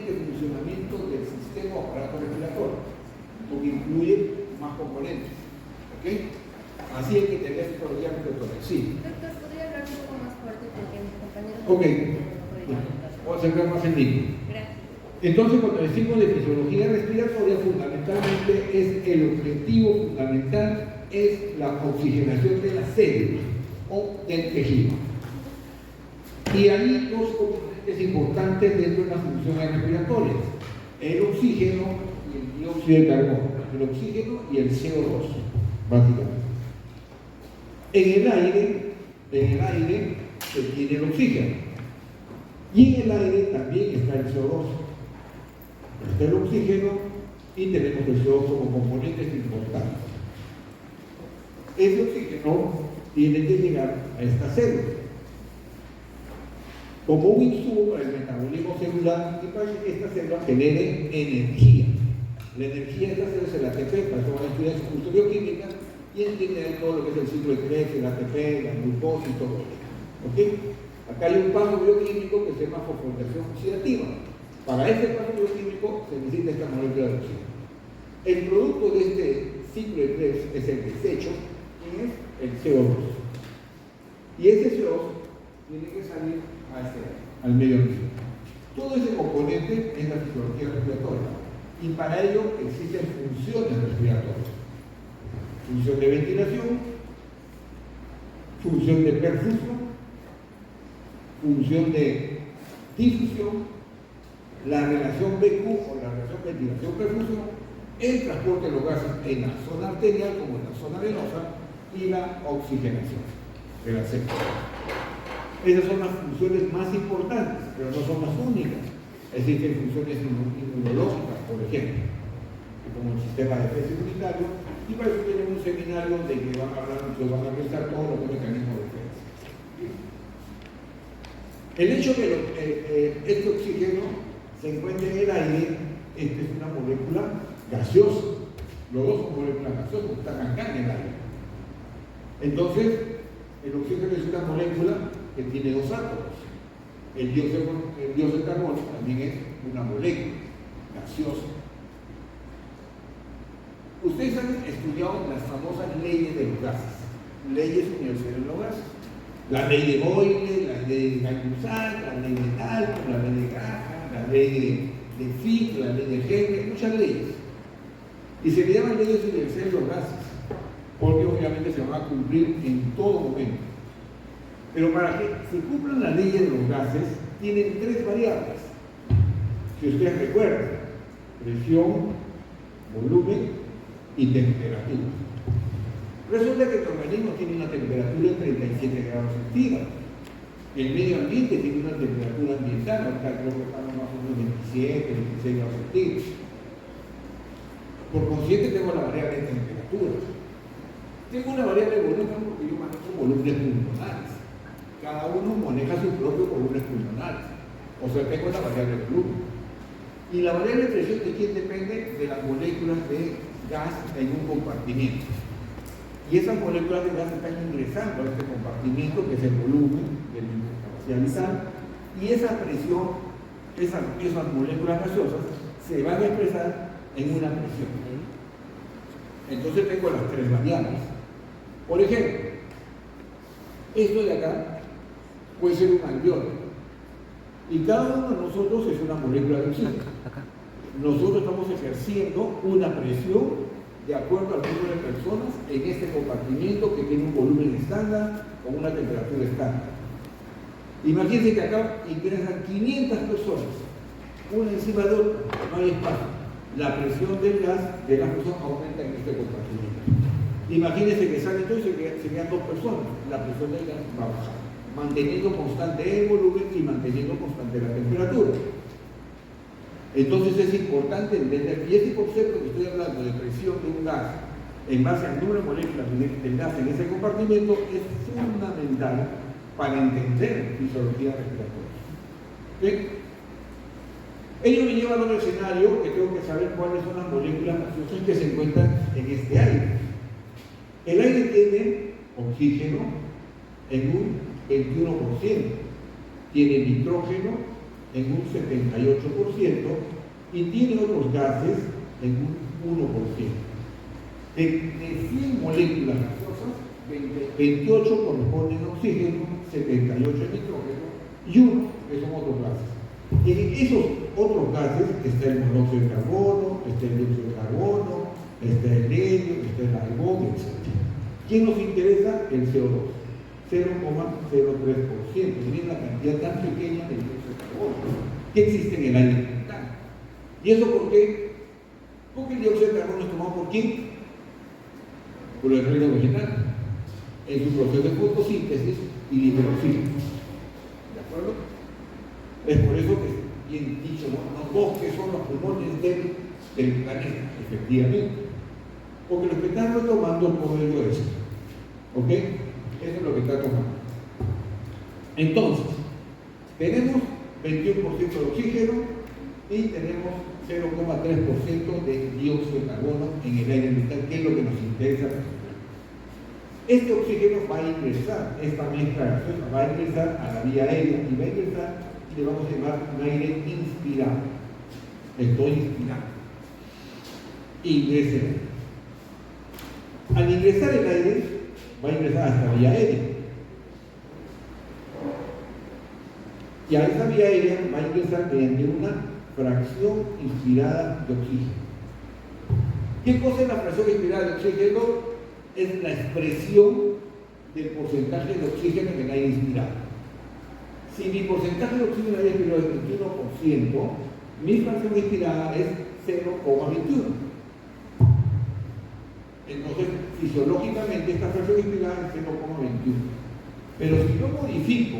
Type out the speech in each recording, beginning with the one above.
funcionamiento del sistema o aparato respiratorio, porque incluye más componentes. ¿Ok? Así es que tener fisiología respiratoria. Sí. Doctor, ¿podría hablar un poco más fuerte porque mis compañeros... Ok. Vamos a acercar más el micro. Gracias. Entonces, cuando decimos de fisiología respiratoria, fundamentalmente es el objetivo fundamental es la oxigenación de las células o del tejido. Y hay dos componentes importantes dentro de las funciones respiratorias: el oxígeno y el dióxido de carbono. El oxígeno y el CO2, básicamente. En el aire se tiene el oxígeno. Y en el aire también está el CO2. Está el oxígeno y tenemos el CO2 como componentes importantes. Ese oxígeno tiene que llegar a esta célula como un insumo para el metabolismo celular y para que esta célula genere energía. La energía de esta célula es el ATP, para eso van a estudiar su curso de bioquímica y entienden todo lo que es el ciclo de Krebs, el ATP, la glucosa y todo eso. ¿Ok? Acá hay un paso bioquímico que se llama fosforilación oxidativa. Para este paso bioquímico se necesita esta molécula de oxígeno. El producto de este ciclo de Krebs es el desecho, que es el CO2. Y ese CO2 tiene que salir al medio ambiente. Todo ese componente es la fisiología respiratoria. Y para ello existen funciones respiratorias. Función de ventilación, función de perfusión, función de difusión, la relación BQ o la relación ventilación-perfusión, el transporte de los gases en la zona arterial como en la zona venosa y la oxigenación de las células. Esas son las funciones más importantes, pero no son las únicas. Existen funciones inmunológicas, por ejemplo, como el sistema de defensa inmunitario, y para eso tienen un seminario de que van a hablar, que van a revisar todos los mecanismos de defensa. El hecho de que este oxígeno se encuentre en el aire, esta es una molécula gaseosa. Los dos son moléculas gaseosas, porque están acá en el aire. Entonces, el oxígeno es una molécula que tiene dos átomos. El dióxido de carbono también es una molécula gaseosa. Ustedes han estudiado las famosas leyes de los gases, leyes universales de los gases. La ley de Boyle, la ley de Gay-Lussac, la ley de Dalton, la ley de Graham, la ley de Fick, la ley de Henry, muchas leyes. Y se le llaman leyes universales de los gases, porque obviamente se van a cumplir en todo momento. Pero para que se cumplan las leyes de los gases, tienen tres variables. Si ustedes recuerdan: presión, volumen y temperatura. Resulta que el organismo tiene una temperatura de 37 grados centígrados. El medio ambiente tiene una temperatura ambiental, ahorita creo que estamos más o menos 27, 26 grados centígrados. Por consiguiente tengo la variable de temperatura. Tengo una variable de volumen porque yo manejo volúmenes pulmonares. Cada uno maneja sus propios volúmenes pulmonares. O sea, tengo la variable de volumen. Y la variable de presión de quién depende de las moléculas de gas en un compartimiento. Y esas moléculas de gas están ingresando a este compartimiento, que es el volumen de la capacidad vital, y esa presión, esas moléculas gaseosas se van a expresar en una presión. Entonces tengo las tres variables. Por ejemplo, esto de acá puede ser un alveolo, y cada uno de nosotros es una molécula de oxígeno. Nosotros estamos ejerciendo una presión de acuerdo al número de personas en este compartimiento que tiene un volumen estándar con una temperatura estándar. Imagínense que acá ingresan 500 personas, una encima de otra, no hay espacio. La presión del gas de la persona aumenta en este compartimiento. Imagínense que salen todos y se quedan dos personas, la presión del gas va a bajar, manteniendo constante el volumen y manteniendo constante la temperatura. Entonces es importante entender, y este concepto que estoy hablando de presión de un gas en base al número de moléculas del gas en ese compartimiento es fundamental para entender fisiología respiratoria. ¿Bien? Ello me lleva a un escenario que tengo que saber cuáles son las moléculas gaseosas que se encuentran en este aire. El aire tiene oxígeno en un 21%, tiene nitrógeno en un 78% y tiene otros gases en un 1%. De 100 moléculas gasosas, 28 corresponden a oxígeno, 78 a nitrógeno y 1 que son otros gases. En esos otros gases está el monóxido de carbono, está el dióxido de carbono, está el helio, está el argón, etc. ¿Quién nos interesa? El CO2, 0,03%. Tiene una cantidad tan pequeña de dióxido de carbono que existe en el aire ambiental. ¿Y eso por qué? Porque el dióxido de carbono es tomado por quién? Por el reino vegetal, en su proceso de fotosíntesis y libera oxígeno. ¿De acuerdo? Es por eso que, bien dicho, los bosques son los pulmones del planeta, efectivamente. Porque lo que están retomando el modelo ese. ¿Ok? Eso es lo que está tomando. Entonces, tenemos 21% de oxígeno y tenemos 0,3% de dióxido de carbono en el aire ambiental, que es lo que nos interesa. Este oxígeno va a ingresar, esta mezcla gaseosa va a ingresar a la vía aérea y va a ingresar, le vamos a llamar un aire inspirado. Estoy inspirando. Ingresa el aire. Al ingresar el aire, va a ingresar hasta la vía aérea. Y a esa vía aérea va a ingresar mediante una fracción inspirada de oxígeno. ¿Qué cosa es la fracción inspirada de oxígeno? Es la expresión del porcentaje de oxígeno en el aire inspirado. Si mi porcentaje de oxígeno en el aire inspirado es 21%, mi fracción inspirada es 0,21. Entonces, fisiológicamente, esta fracción inspirada es 0,21. Pero si yo modifico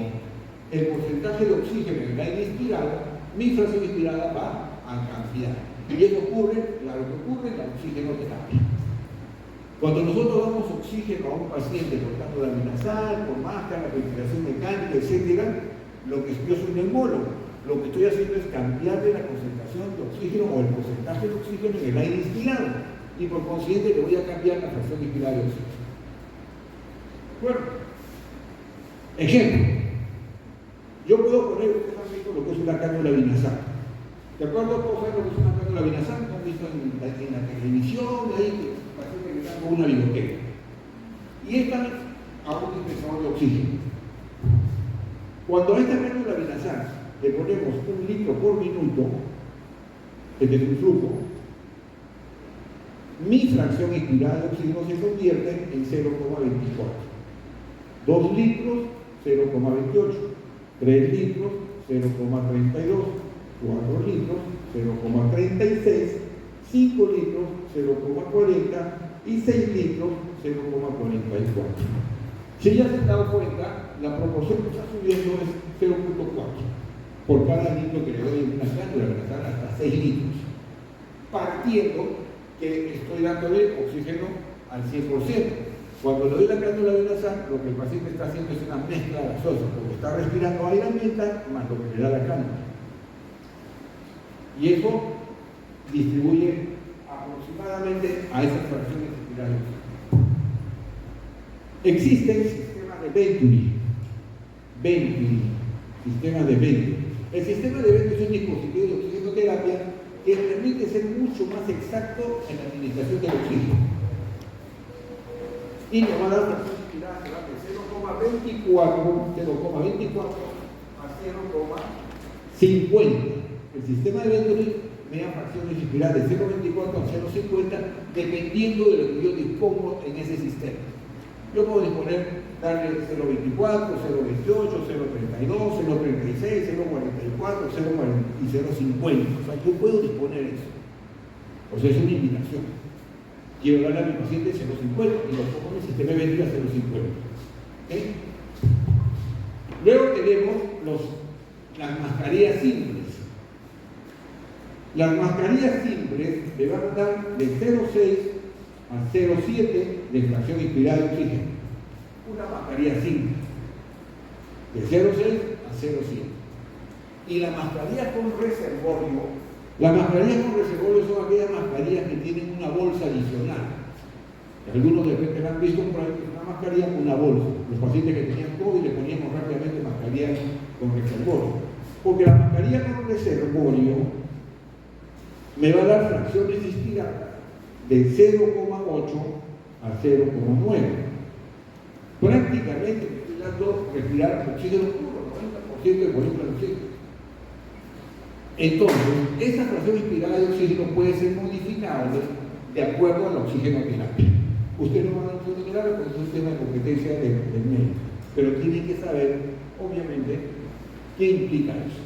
el porcentaje de oxígeno en el aire inspirado, mi fracción inspirada va a cambiar. Y eso ocurre, claro que ocurre en la oxigenoterapia. Cuando nosotros damos oxígeno a un paciente por cápsula nasal, por máscara, ventilación mecánica, etc., lo que yo soy un neumólogo, lo que estoy haciendo es cambiarle la concentración de oxígeno o el porcentaje de oxígeno en el aire inspirado. Y por consiguiente le voy a cambiar la fracción inspirada de oxígeno. Bueno, ejemplo. Yo puedo poner, ustedes han visto lo que es una cánula binasal. ¿De acuerdo? Todos saben lo que es una cánula binasal, lo han visto en la televisión, ahí que parece que está con una biblioteca. Y esta a un dispensador de oxígeno. Cuando a esta cánula binasal le ponemos 1 litro por minuto, este es un flujo, mi fracción inspirada de oxígeno se convierte en 0,24. 2 litros, 0,28. 3 litros, 0,32, 4 litros, 0,36, 5 litros, 0,40 y 6 litros, 0,44. Si ya se han dado cuenta, la proporción que está subiendo es 0,4 por cada litro que le doy en una cánula nasal, hasta 6 litros, partiendo que estoy dándole oxígeno al 100%. Cuando le doy la cánula nasal, lo que el paciente está haciendo es una mezcla gaseosa, porque está respirando aire ambiental más lo que le da la cánula. Y eso distribuye aproximadamente a esas fracciones inspiradas. Existen sistemas de Venturi, sistemas de Venturi. El sistema de Venturi es un dispositivo de oxigenoterapia que permite ser mucho más exacto en la administración del oxígeno. Y le va a dar una fracción inspirada que va de 0,24 a 0,50. El sistema de Venturi me da fracciones inspiradas de 0,24 a 0,50 dependiendo de lo que yo dispongo en ese sistema. Yo puedo disponer, darle 0,24, 0,28, 0,32, 0,36, 0,44, 0,40 y 0,50. O sea, yo puedo disponer eso. O sea, es una invitación. Quiero darle a mi paciente 0,50 y lo pongo en el sistema de Venturi a 0,50. ¿Okay? Luego tenemos las mascarillas simples. Las mascarillas simples le van a dar de 0,6 a 0,7 de fracción inspirada de oxígeno. Una mascarilla simple. De 0,6 a 0,7. Y las mascarillas con reservorio. Las mascarillas con reservorio son aquellas mascarillas que tienen una bolsa adicional. Algunos de repente han visto por ahí una mascarilla con una bolsa. Los pacientes que tenían COVID le poníamos rápidamente mascarillas con reservorio. Porque la mascarilla con reservorio me va a dar fracciones inspiradas de 0,8 a 0,9. Prácticamente me estoy dando respirar oxígeno puro, 90% de moléculas de oxígeno. Entonces, esa fracción inspirada de oxígeno puede ser modificable de acuerdo al oxígeno terapia. Usted no va a dar terapia porque es un tema de competencia del médico, pero tiene que saber, obviamente, qué implica eso.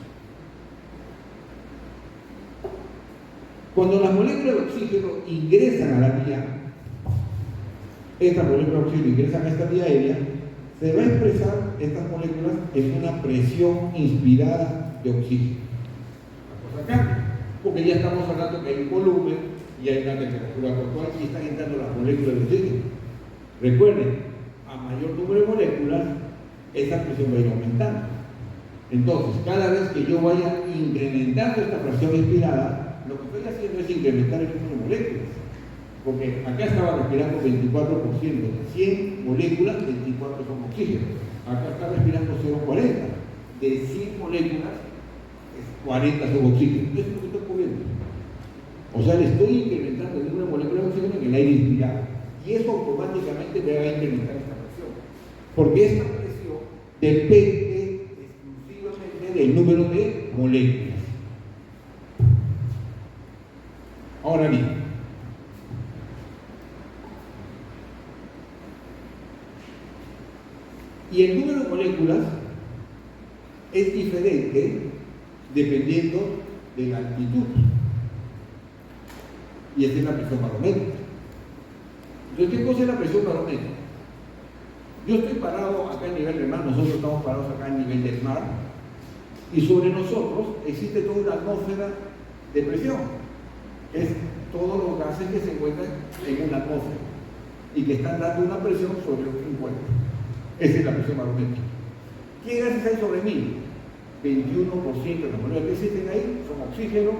Cuando las moléculas de oxígeno ingresan a la vía, estas moléculas de oxígeno ingresan a esta vía aérea, se va a expresar estas moléculas en una presión inspirada de oxígeno. La cosa cambia, porque ya estamos hablando que hay un volumen y hay una temperatura corporal y están entrando las moléculas de oxígeno. Recuerden, a mayor número de moléculas, esa presión va a ir aumentando. Entonces, cada vez que yo vaya incrementando esta presión inspirada, lo que estoy haciendo es incrementar el número de moléculas. Porque acá estaba respirando 24%, de 100 moléculas, 24 son oxígeno. Acá está respirando 0,40. De 100 moléculas, 40 son oxígeno. Eso es lo que estoy cubriendo. O sea, le estoy incrementando el número de moléculas de oxígeno en el aire inspirado. Y eso automáticamente me va a incrementar esta presión. Porque esta presión depende exclusivamente del número de moléculas. Ahora bien, y el número de moléculas es diferente dependiendo de la altitud. Y esta es la presión barométrica. Entonces, ¿qué cosa es la presión barométrica? Yo estoy parado acá a nivel del mar, nosotros estamos parados acá a nivel del mar, y sobre nosotros existe toda una atmósfera de presión, que es todos los gases que se encuentran en una atmósfera y que están dando una presión sobre un cuerpo. Esa es la presión barométrica. ¿Qué gases hay sobre mí? 21% de las moléculas que existen ahí son oxígeno,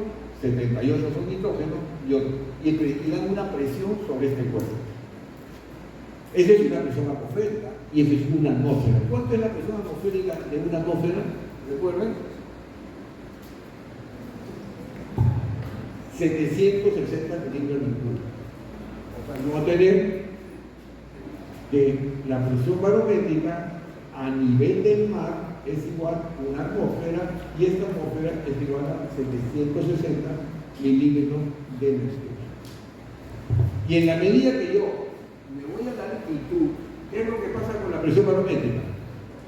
78 son nitrógeno y otros. Y dan una presión sobre este cuerpo. Esa es una presión atmosférica y esa es una atmósfera. ¿Cuánto es la presión atmosférica de una atmósfera? ¿Recuerden? 760 milímetros de mercurio. O sea, no va a tener que la presión barométrica a nivel del mar es igual a una atmósfera y esta atmósfera es igual a 760 milímetros de mercurio. Y en la medida que yo me voy a la altitud, ¿qué es lo que pasa con la presión barométrica?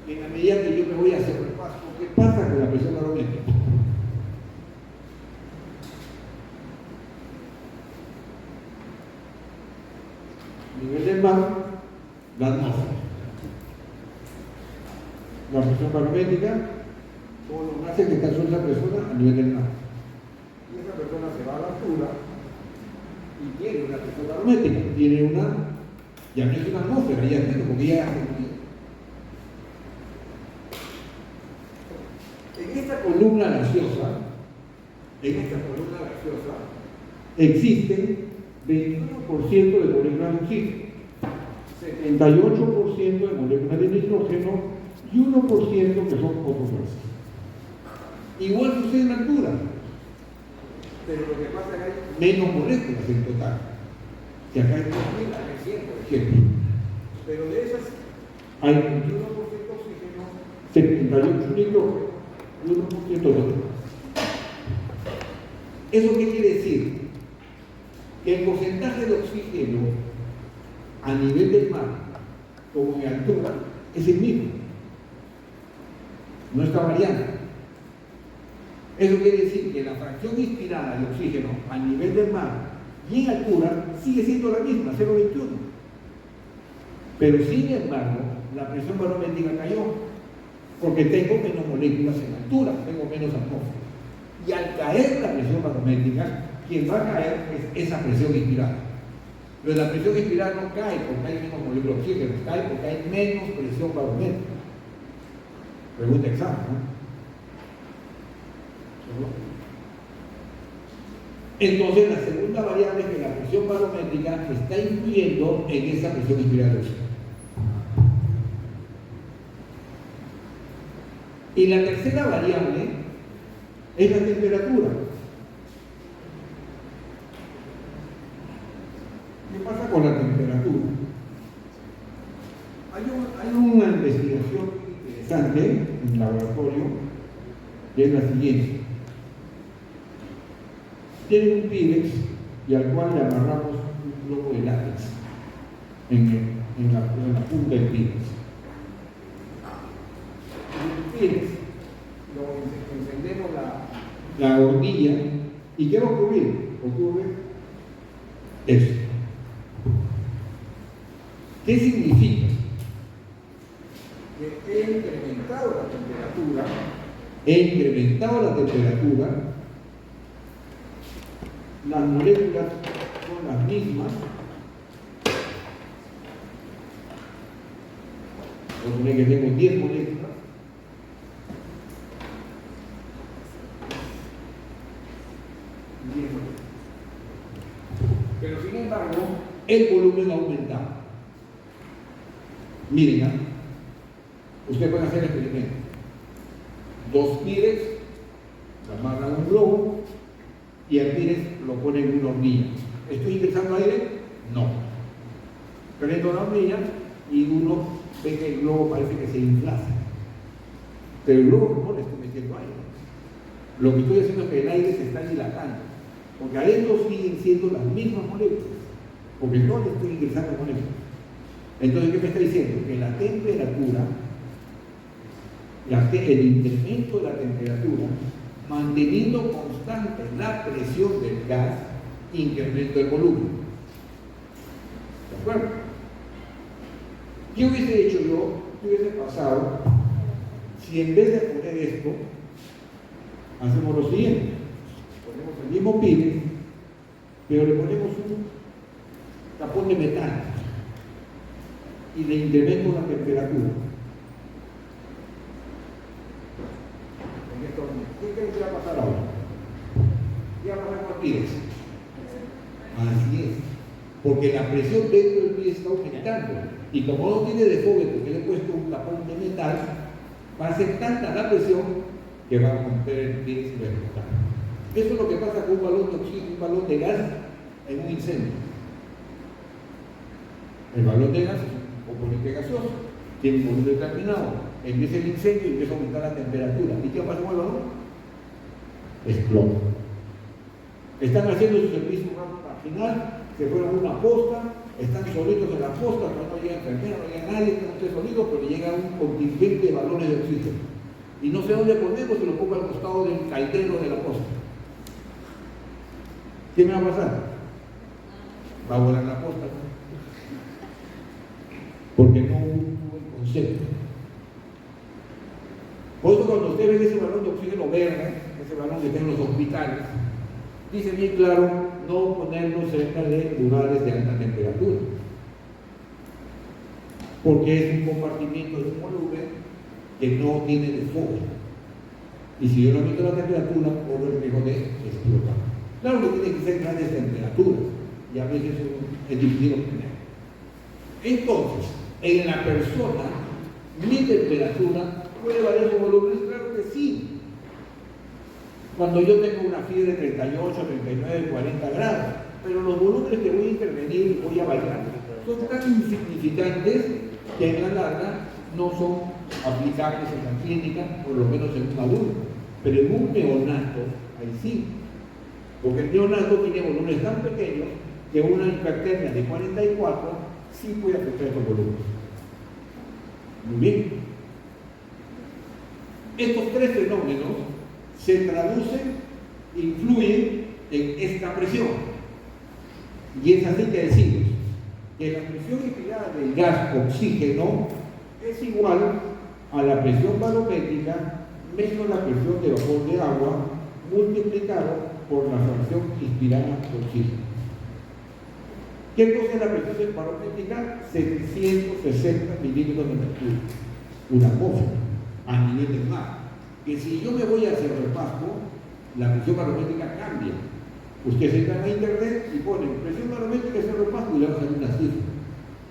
En la medida que yo me voy a hacer el paso, ¿qué pasa con la presión barométrica? Nivel del mar, la atmósfera. La presión barométrica, todos los gases que están sobre esa persona a nivel del mar. Y esa persona se va a la altura y tiene una presión barométrica, tiene una, ya no es una atmósfera, ya es menos, porque ya hace frío. En esta columna gaseosa, existen 21% de moléculas de oxígeno, 78% de moléculas de nitrógeno y 1% que son otros gases. Igual sucede en la altura, pero lo que pasa es que hay menos moléculas en total. Si acá hay 2000, acá hay 100, por ejemplo. Pero de esas hay 21% oxígeno, 78% nitrógeno y 1% de otro. ¿Eso qué quiere decir? Que el porcentaje de oxígeno a nivel del mar como en altura es el mismo, no está variando. Eso quiere decir que la fracción inspirada de oxígeno a nivel del mar y en altura sigue siendo la misma, 0,21. Pero sin embargo, la presión barométrica cayó porque tengo menos moléculas en altura, tengo menos atmósfera. Y al caer la presión barométrica, quien va a caer es esa presión inspirada. Pero la presión inspirada no cae porque hay menos moléculas de oxígeno, cae porque hay menos presión barométrica. Pregunta examen, ¿no? Entonces, la segunda variable es que la presión barométrica está influyendo en esa presión inspirada de oxígeno. Y la tercera variable es la temperatura. ¿Qué pasa con la temperatura? Hay una investigación interesante en el laboratorio que es la siguiente. Tienen un Pyrex y al cual le amarramos un globo de látex en la punta del Pyrex. El Pyrex lo encendemos la hornilla y ¿qué va a ocurrir? Ocurre eso. ¿Qué significa? Que he incrementado la temperatura, las moléculas son las mismas, supone que tengo 10 moléculas, pero sin embargo el volumen ha aumentado. Miren, ¿eh? Usted puede hacer el experimento. 2 Pyrex, amarran un globo y el Pyrex lo pone en una hornilla. ¿Estoy ingresando aire? No. Prendo la hornilla y uno ve que el globo parece que se infla. Pero el globo no le estoy metiendo aire. Lo que estoy haciendo es que el aire se está dilatando, porque adentro siguen siendo las mismas moléculas, porque no le estoy ingresando moléculas. Entonces, ¿qué me está diciendo? Que la temperatura, el incremento de la temperatura, manteniendo constante la presión del gas, incrementa el volumen. ¿De acuerdo? ¿Qué hubiese hecho yo? ¿Qué hubiese pasado si en vez de poner esto, hacemos lo siguiente? Ponemos el mismo Pyrex, pero le ponemos un tapón de metal y le incremento la temperatura. ¿Qué creen que va a pasar ahora? ¿Qué va a pasar con el Pyrex? Así es, porque la presión dentro del Pyrex está aumentando y como no tiene desfogue porque le he puesto un tapón de metal, va a ser tanta la presión que va a romper el Pyrex y va a explotar. Eso es lo que pasa con un balón de oxígeno, un balón de gas en un incendio. El balón de gas es un componente gaseoso, tiene un volumen determinado. Empieza el incendio y empieza a aumentar la temperatura. ¿Y qué pasa con el balón? Explota. Están haciendo su servicio marginal, se fueron a una posta, están solitos en la posta, pero no llega enfermera, no llega nadie, están ustedes solitos, pero llega un contingente de balones de oxígeno. Y no sé dónde ponerlo, se lo pongo al costado del caldero de la posta. ¿Qué me va a pasar? Va a volar la posta, ¿no? Porque no hubo un concepto. Por eso cuando usted ve ese balón de oxígeno verde, ese balón que está en los hospitales, dice bien claro, no ponerlo cerca de lugares de alta temperatura. Porque es un compartimiento de un volumen que no tiene desfogue. Y si yo no aumento la temperatura, corre el riesgo de explotar. Claro que tiene que ser grandes temperaturas, y a veces es difícil obtener. Entonces, en la persona, mi temperatura puede variar su volumen, claro que sí. Cuando yo tengo una fiebre de 38, 39, 40 grados, pero los volúmenes que voy a intervenir y voy a variar son tan insignificantes que en la larga no son aplicables en la clínica, por lo menos en un adulto. Pero en un neonato, ahí sí. Porque el neonato tiene volúmenes tan pequeños que una hipertermia de 44 sí puede afectar estos volúmenes. Muy bien. Estos tres fenómenos se traducen, influyen en esta presión. Y es así que decimos que la presión inspirada del gas oxígeno es igual a la presión barométrica menos la presión de vapor de agua multiplicado por la fracción inspirada de oxígeno. ¿Qué cosa es la presión barométrica? 760 milímetros de mercurio, una atmósfera a nivel del mar. Que si yo me voy hacia el Pasco, la presión barométrica cambia. Ustedes entran a internet y ponen presión barométrica de Cerro Pasco y le van a salir una cifra.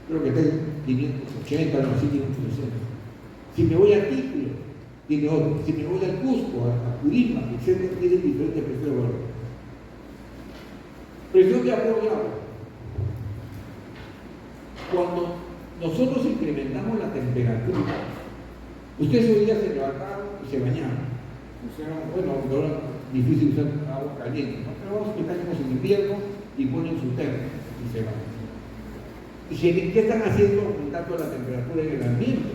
Creo que está en 580, no, así 560. Si me voy a título, tiene otro. Si me voy al Cusco, a Purisma, etc., tiene diferentes presiones de valor. Presión de vapor de agua. Cuando nosotros incrementamos la temperatura, ustedes hoy día se levantaron y se bañaron. Bueno, ahora es difícil usar agua caliente, ¿no? Pero vamos a que estamos en invierno y ponen su termo y se bañan. ¿Y qué están haciendo? Aumentando la temperatura en el ambiente.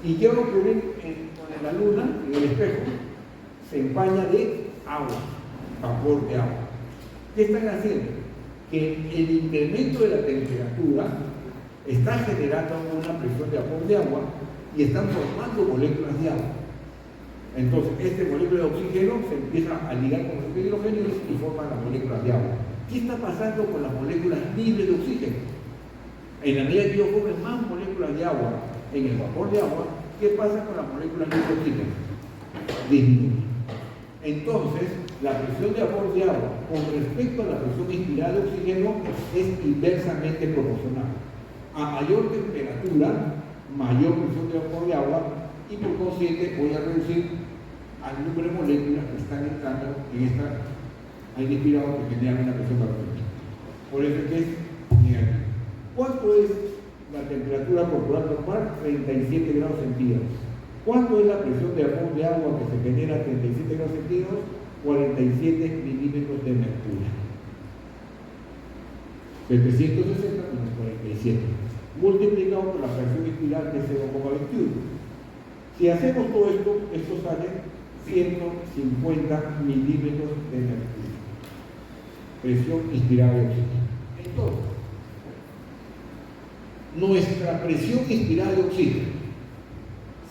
¿Y qué va a ocurrir con la luna, en el espejo? Se empaña de agua, vapor de agua. ¿Qué están haciendo? Que el incremento de la temperatura está generando una presión de vapor de agua y están formando moléculas de agua. Entonces, este molécula de oxígeno se empieza a ligar con los hidrógenos y forman las moléculas de agua. ¿Qué está pasando con las moléculas libres de oxígeno? En la medida que yo forme más moléculas de agua en el vapor de agua, ¿qué pasa con las moléculas libres de oxígeno? Disminuye. Entonces, la presión de vapor de agua con respecto a la presión inspirada de oxígeno es inversamente proporcional. A mayor temperatura, mayor presión de vapor de agua, y por consiguiente voy a reducir al número de moléculas que están entrando en esta aire inspirado que generan una presión barométrica. Por eso es que es negativo. ¿Cuánto es la temperatura corporal normal? 37 grados centígrados. ¿Cuánto es la presión de vapor de agua que se genera a 37 grados centígrados? 47 milímetros de mercurio. 760 menos 47. Multiplicado por la presión inspirada que es 0,21. Si hacemos todo esto, esto sale 150 milímetros de mercurio. Presión inspirada de oxígeno. Entonces, nuestra presión inspirada de oxígeno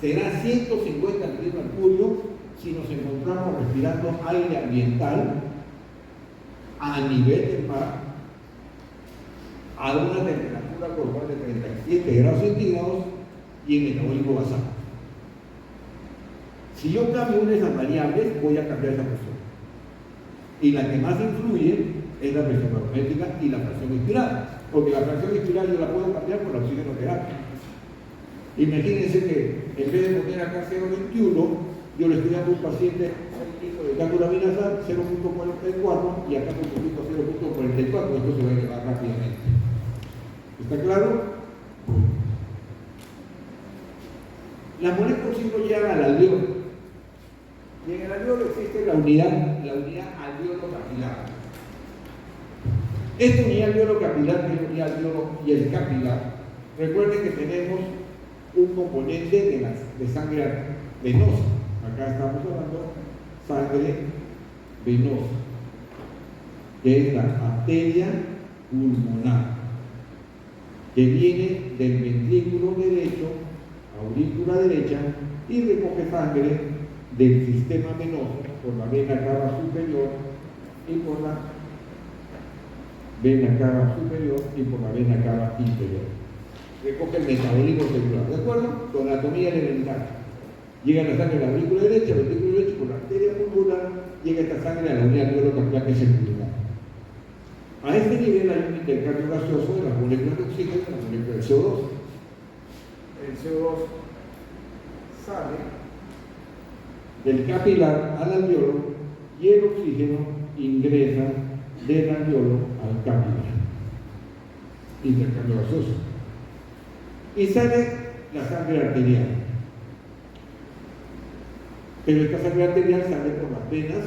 será 150 milímetros de mercurio si nos encontramos respirando aire ambiental a nivel del mar a una temperatura corporal de 37 grados centígrados y en metabolismo basal. Si yo cambio una de esas variables, voy a cambiar esa presión. Y la que más influye es la presión barométrica y la presión inspirada. Porque la presión inspirada yo la puedo cambiar por la oxigenoterapia. Imagínense que en vez de poner acá 0,21, yo le estoy dando a un paciente de cálculo nasal 0,44 y acá multiplico 0,44. Esto se va a elevar rápidamente. ¿Está claro? Las moléculas de oxígeno llegan al alveolo. Y en el alveolo existe la unidad alveolo capilar. Esta unidad alveolo capilar, que es la unidad alveolo y el capilar, recuerden que tenemos un componente de sangre venosa. Acá estamos hablando de sangre venosa, que es la arteria pulmonar, que viene del ventrículo derecho, aurícula derecha, y recoge sangre del sistema venoso por la vena cava superior y por la vena cava superior y por la vena cava inferior. Recoge el metabolismo celular, ¿de acuerdo? Con la anatomía elemental. Llega la sangre a la aurícula derecha, por la arteria pulmonar, llega esta sangre a la unidad alveolo capilar, que es el pulmón. A este nivel hay un intercambio gaseoso de las moléculas de oxígeno y las moléculas de CO2. El CO2 sale del capilar al alveolo y el oxígeno ingresa del alveolo al capilar. Intercambio gaseoso. Y sale la sangre arterial. Pero esta sangre arterial sale por las venas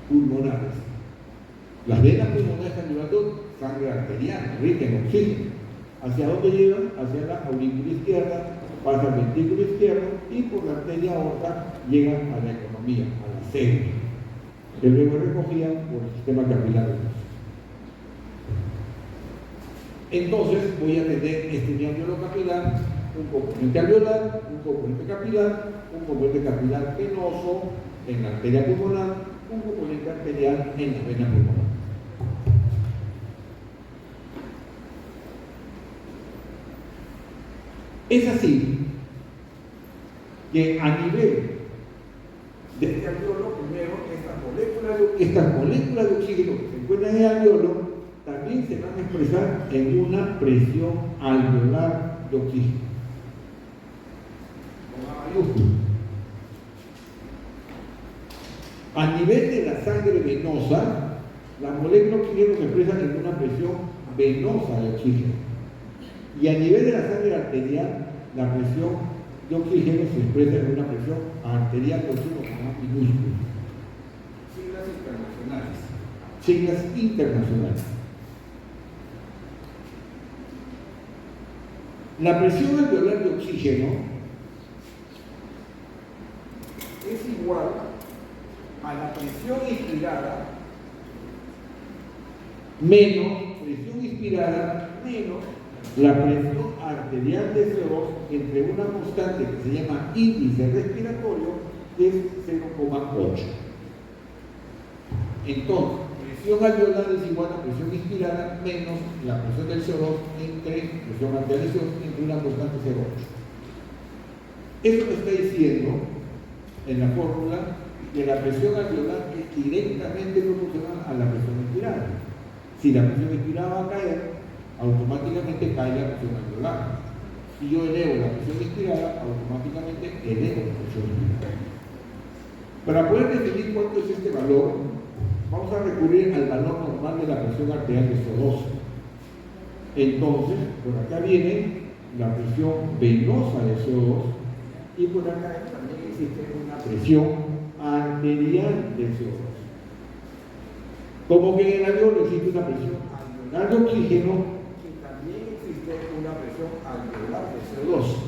pulmonares. Las venas pulmonares están llevando sangre arterial, rica en oxígeno. ¿Hacia dónde llevan? Hacia la aurícula izquierda, pasa al ventrículo izquierdo y por la arteria aorta llegan a la economía, a la célula, que luego es recogida por el sistema capilar venoso. Entonces voy a tener este alveolo capilar, un componente alveolar, un componente capilar, un componente capilar venoso en la arteria pulmonar, un componente arterial en la vena pulmonar. Es así que a nivel de este alveolo, primero, estas moléculas de oxígeno que se encuentran en el alveolo también se van a expresar en una presión alveolar de oxígeno. mayúscula. A nivel de la sangre venosa, la molécula de oxígeno se expresa en una presión venosa de oxígeno. Y a nivel de la sangre arterial, la presión de oxígeno se expresa en una presión arterial de oxígeno con minúscula. Siglas internacionales. Siglas internacionales. La presión alveolar de oxígeno es igual a la presión inspirada menos presión inspirada menos la presión arterial de CO2 entre una constante que se llama índice respiratorio, que es 0,8. Entonces, presión alveolar es igual a presión inspirada menos la presión del CO2 entre presión arterial de CO2 entre una constante 0,8. Eso me está diciendo en la fórmula que la presión alveolar es directamente proporcional a la presión inspirada. Si la presión inspirada va a caer, automáticamente cae la presión alveolar. Si yo elevo la presión inspirada, automáticamente elevo la presión inspirada. Para poder definir cuánto es este valor, vamos a recurrir al valor normal de la presión arterial de CO2. Entonces, por acá viene la presión venosa de CO2 y por acá también existe una presión arterial de CO2. Como que en el alveolo existe una presión alveolar de oxígeno y también existe una presión alveolar de CO2.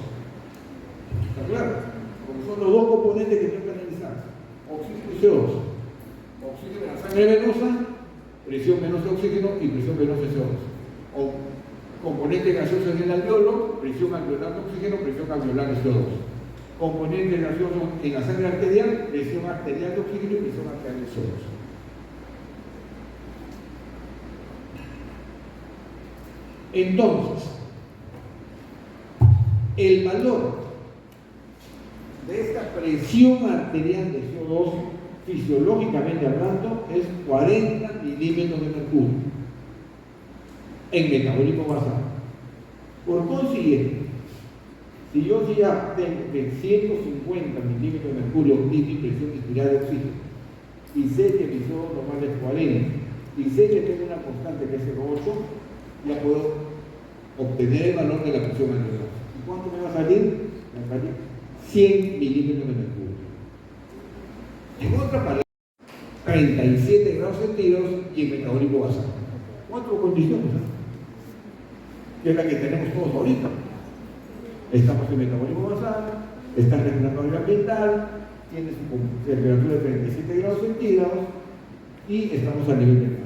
¿Está claro? Como son los dos componentes que tengo que analizar, oxígeno y CO2. Oxígeno en la sangre venosa, presión venosa de oxígeno y presión venosa de CO2. O componentes gaseosos en el alveolo, presión alveolar de oxígeno, presión alveolar de CO2. Componentes gaseosos en la sangre arterial, presión arterial de oxígeno y presión arterial de CO2. Entonces, el valor de esta presión arterial de CO2, fisiológicamente hablando, es 40 milímetros de mercurio en metabolismo basal. Por consiguiente, si yo ya tengo que 150 milímetros de mercurio y mi presión inspirada de oxígeno, y sé que mi CO2 normal es 40, y sé que tengo una constante que es 0,8, ya puedo obtener el valor de la presión alveolar. ¿Y cuánto me va a salir? Me va a salir 100 milímetros de mercurio. En otra palabra, 37 grados centígrados y en metabolismo basal. 4 condiciones, que es la que tenemos todos ahorita. Estamos en metabolismo basal, está en respiratorio ambiental, tiene su temperatura de 37 grados centígrados y estamos a nivel del mar.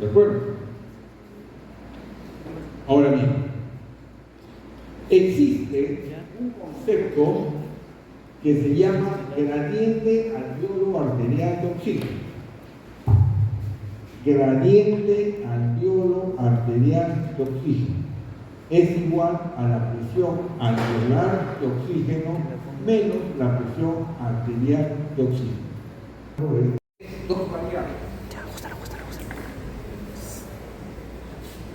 ¿De acuerdo? Ahora bien, existe un concepto que se llama gradiente alveolo arterial de oxígeno. Gradiente alveolo arterial de oxígeno es igual a la presión alveolar de oxígeno menos la presión arterial de oxígeno. Dos variables.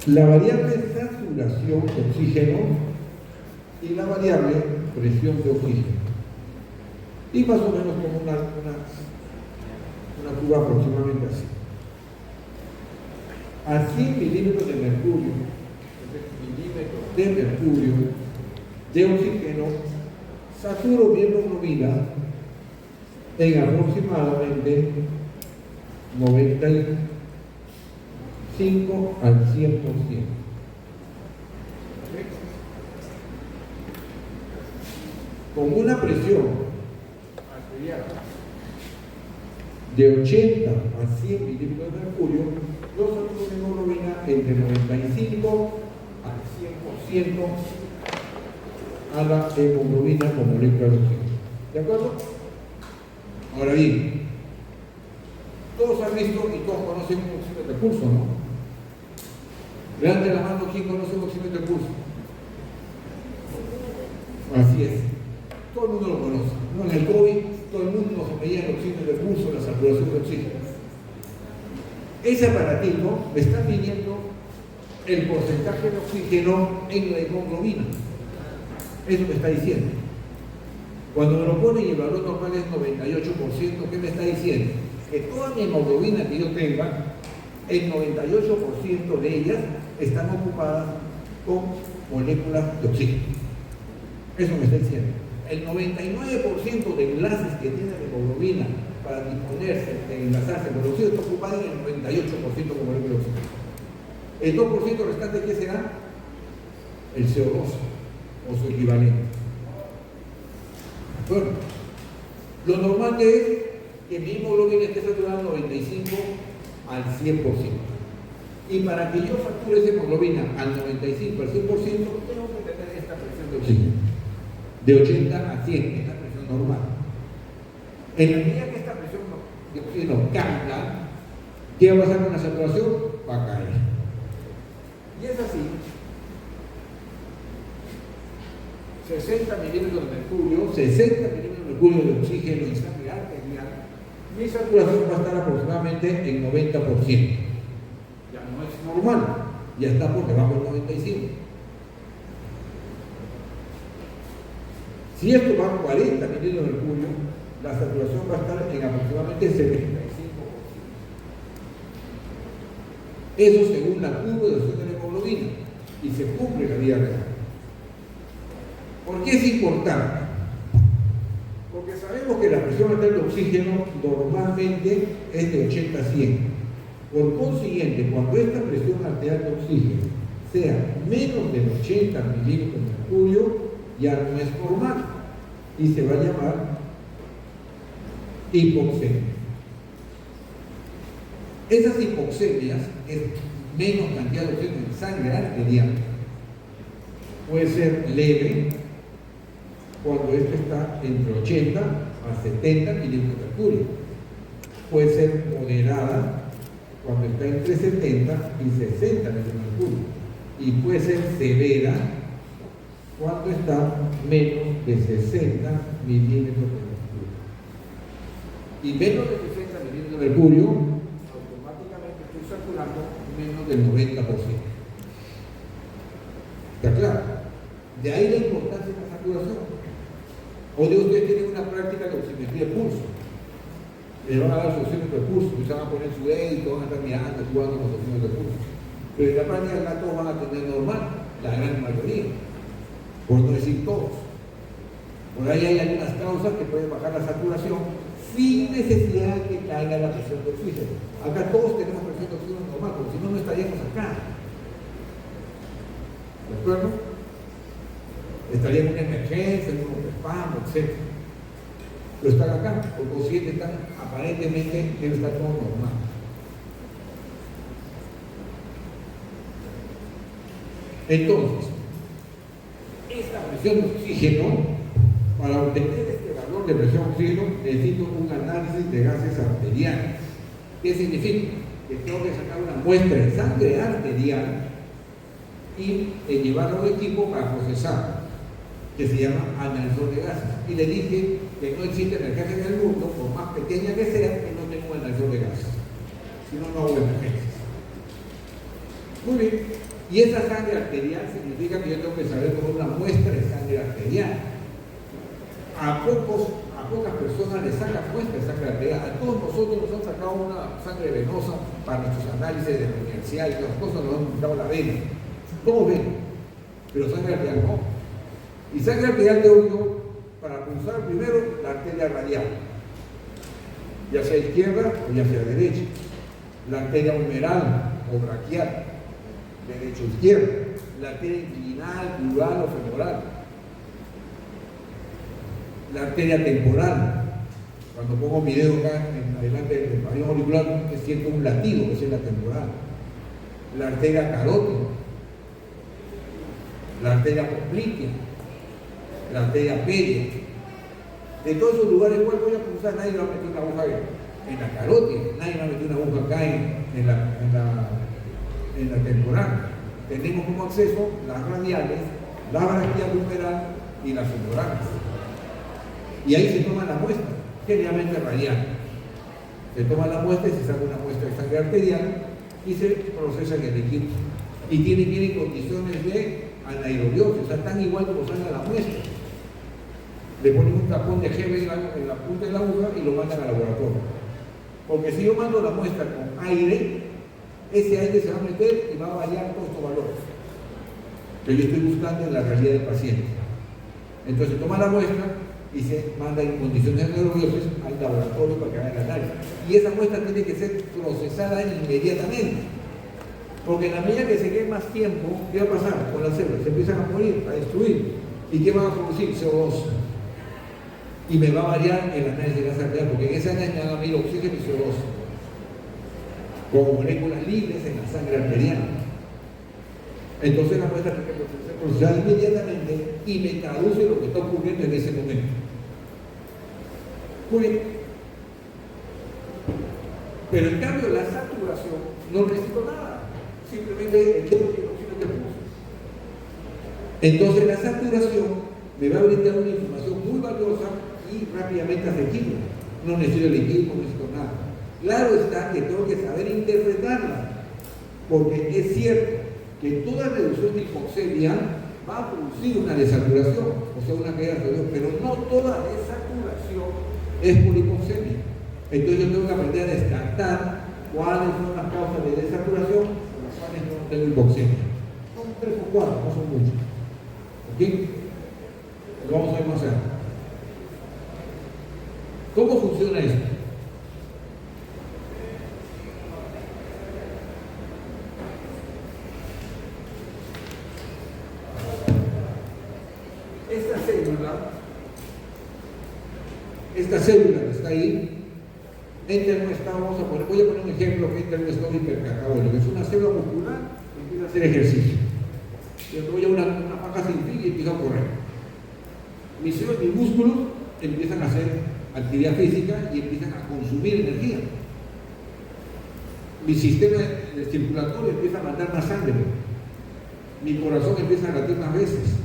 La variable saturación de oxígeno y la variable presión de oxígeno. Y más o menos como una curva aproximadamente así. A 100 milímetros de mercurio, de oxígeno, saturo mi hemoglobina en aproximadamente 95 al 100%. Con una presión arterial de 80 a 100 milímetros de mercurio, yo saturo mi hemoglobina entre 95 al 100% a la hemoglobina con molécula de oxígeno. ¿De acuerdo? Ahora bien, todos han visto y todos conocen un oxímetro de pulso, ¿no? Levante la mano quien conoce un oxímetro de pulso. Así es. Todo el mundo lo conoce. ¿No? En el COVID, todo el mundo nos medía el oxímetro de pulso, la saturación de oxígeno. Ese aparatito me está midiendo el porcentaje de oxígeno en la hemoglobina. Eso me está diciendo. Cuando me lo ponen y el valor normal es 98%, ¿qué me está diciendo? Que toda mi hemoglobina que yo tenga, el 98% de ellas están ocupadas con moléculas de oxígeno. Eso me está diciendo. El 99% de enlaces que tiene la hemoglobina para disponerse, enlazarse con el oxígeno, está ocupado en el 98% con moléculas de oxígeno. El 2% restante, ¿qué será? El CO2 o su equivalente. Bueno, lo normal es que mi hemoglobina esté saturada al 95 al 100%. Y para que yo facture esa hemoglobina al 95 al 100%, tengo que tener esta presión de oxígeno. De 80 a 100, es la presión normal. En la medida que esta presión de oxígeno cambia, ¿qué va a pasar con la saturación? Va a caer. Y es así. 60 milímetros de mercurio, 60 milímetros de mercurio de oxígeno y sangre arterial, mi saturación va a estar aproximadamente en 90%. Ya no es normal, ya está por debajo del 95%. Si esto va a 40 milímetros de mercurio, la saturación va a estar en aproximadamente 75%. Eso según la curva de oxígeno de la hemoglobina, y se cumple la vida real. ¿Por qué es importante? Porque sabemos que la presión arterial de oxígeno normalmente es de 80 a 100. Por consiguiente, cuando esta presión arterial de oxígeno sea menos de 80 milímetros de mercurio, ya no es normal y se va a llamar hipoxemia. Esas hipoxemias es menos cantidad de oxígeno en sangre arterial. Puede ser leve cuando esto está entre 80 a 70 milímetros de mercurio. Puede ser moderada cuando está entre 70 y 60 milímetros de mercurio. Y puede ser severa cuando está menos de 60 milímetros de mercurio. Y menos de 60 milímetros de mercurio, automáticamente estoy saturando menos del 90%. ¿Está claro? De ahí la importancia de la saturación. O de ustedes tienen una práctica de oximetría de pulso. Les van a dar su oxímetro de pulso, y se van a poner su dedito, van a estar mirando, jugando con los oxímetros de pulso. Pero en la práctica todos van a tener normal, la gran mayoría, por no decir todos. Por ahí hay algunas causas que pueden bajar la saturación sin necesidad de que caiga la presión de oxígeno. Acá todos tenemos presión de oxígeno normal, porque si no, no estaríamos acá. ¿De acuerdo? Estaría en una emergencia, en un espasmo, etc. Pero están acá, por consiguiente están aparentemente debe estar todo normal. Entonces, esta presión de oxígeno, para obtener este valor de presión de oxígeno, necesito un análisis de gases arteriales. ¿Qué significa? Que tengo que sacar una muestra de sangre arterial y llevarlo a un equipo para procesar, que se llama analizador de gases. Y le dije que no existe emergencia en el mundo, por más pequeña que sea, que no tengo un analizador de gases. Si no, no hago emergencias. Muy bien. Y esa sangre arterial significa que yo tengo que saber tomar una muestra de sangre arterial. A pocas personas les sacan muestra de sangre arterial. A todos nosotros nos han sacado una sangre venosa para nuestros análisis de la universidad y todas las cosas, nos han quitado la vena. Todos ven, pero sangre arterial no. Y sangre arterial tengo yo para pulsar primero la arteria radial, ya sea izquierda o ya sea derecha, la arteria humeral o braquial, derecha o izquierda, la arteria inguinal, plural o femoral, la arteria temporal. Cuando pongo mi dedo acá en adelante del pabellón auricular, siento un latido, que es la temporal, la arteria carótida, la arteria poplitea, la arteria pedia. De todos esos lugares, ¿cuál voy a pulsar? Nadie va a meter una aguja en la carótida, nadie va a meter una aguja acá en la temporal. Tenemos como acceso las radiales, la braquial humeral y las femorales. Y ahí se toma la muestra, generalmente radial. Se toma la muestra y se saca una muestra de sangre arterial y se procesa en el equipo. Y tiene que ir en condiciones de anaerobiosis, o sea, tan igual como salga la muestra. Le ponen un tapón de gel en la punta de la aguja y lo mandan al laboratorio. Porque si yo mando la muestra con aire, ese aire se va a meter y va a variar todos estos valores que yo estoy buscando en la realidad del paciente. Entonces toma la muestra y se manda en condiciones de anaerobiosis al laboratorio para que haga el análisis. Y esa muestra tiene que ser procesada inmediatamente. Porque en la medida que se quede más tiempo, ¿qué va a pasar con las células? Se empiezan a morir, a destruir. ¿Y qué van a producir? CO2. Y me va a variar el análisis de gas arterial, porque en ese análisis me van a medir oxígeno y CO2 como moléculas libres en la sangre arterial. Entonces la muestra tiene que ser procesada inmediatamente y me traduce lo que está ocurriendo en ese momento. Muy bien. Pero en cambio la saturación no necesito nada, simplemente el oxígeno que puse. Entonces la saturación me va a brindar una información muy valiosa y rápidamente asequible. No necesito elegir, no necesito nada. Claro está que tengo que saber interpretarla, porque es cierto que toda reducción de hipoxemia va a producir una desaturación, o sea, una caída de saturación, pero no toda desaturación es por hipoxemia. Entonces yo tengo que aprender a descartar cuáles son las causas de desaturación por las cuales no tengo hipoxemia. Son 3 o 4, no son muchos. ¿Ok? Lo vamos a ver más allá. ¿Cómo funciona esto? Esta célula que está ahí entra en un estado, voy a poner un ejemplo que entra en un estado hipercatabólico, que es una célula muscular que empieza a hacer ejercicio. Yo voy a una faja sin fin y empiezo a correr. Mis músculos empiezan a hacer actividad física y empiezan a consumir energía. Mi sistema circulatorio empieza a mandar más sangre. Mi corazón empieza a latir más veces,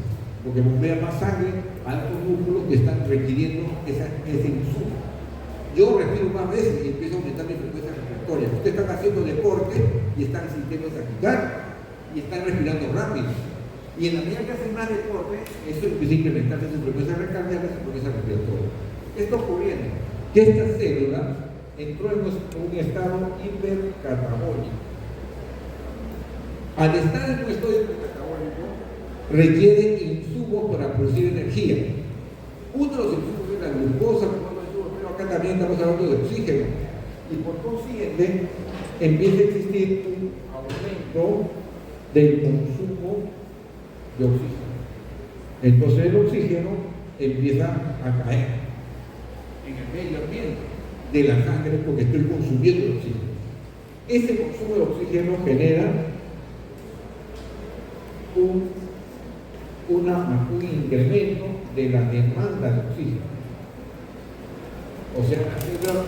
porque bombea más sangre a estos músculos que están requiriendo ese insumo. Yo respiro más veces y empiezo a aumentar mi frecuencia respiratoria. Ustedes están haciendo deporte y están sintiendo taquicardia y están respirando rápido. Y en la medida que hacen más deporte, eso empieza a incrementarse su frecuencia cardíaca y su frecuencia respiratoria. ¿Qué está ocurriendo? Que esta célula entró en un estado hipercatabólico. Al estar en un estado hipercatabólico, requiere insumos para producir energía. Uno de los insumos es la glucosa, pero acá también estamos hablando de oxígeno. Y por consiguiente, empieza a existir un aumento del consumo de oxígeno. Entonces el oxígeno empieza a caer en el medio ambiente de la sangre porque estoy consumiendo el oxígeno. Ese consumo de oxígeno genera un incremento de la demanda de oxígeno. O sea, la célula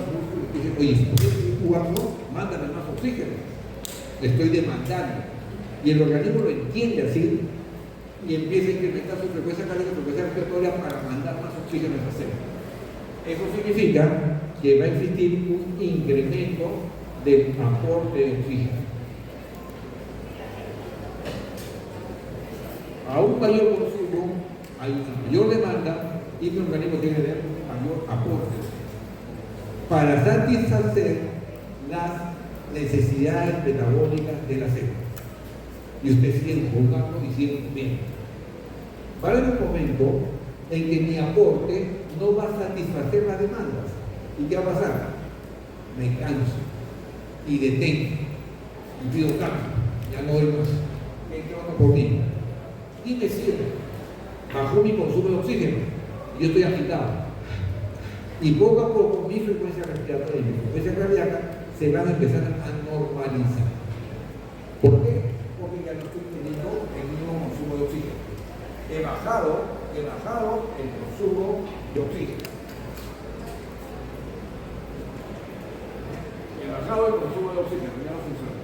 dice, oye, si estoy jugando, mándame más oxígeno. Le estoy demandando. Y el organismo lo entiende así y empieza a incrementar su frecuencia cardíaca y frecuencia respiratoria para mandar más oxígeno a esa célula. Eso significa que va a existir un incremento del aporte de oxígeno. A un mayor consumo hay una mayor demanda y el organismo tiene que tener un mayor aporte para satisfacer las necesidades metabólicas de la célula. Y usted sigue jugando y sigue comiendo. Va a haber un momento en que mi aporte no va a satisfacer las demandas. ¿Y qué va a pasar? Me canso y detengo y pido cambio. Ya no doy más. ¿Qué va por mí? Y me siento. Bajó mi consumo de oxígeno. Yo estoy agitado. Y poco a poco mi frecuencia respiratoria y mi frecuencia cardíaca se van a empezar a normalizar. ¿Por qué? Porque ya no estoy teniendo el mismo consumo de oxígeno. He bajado el consumo de oxígeno. He bajado el consumo de oxígeno, ya no funciona.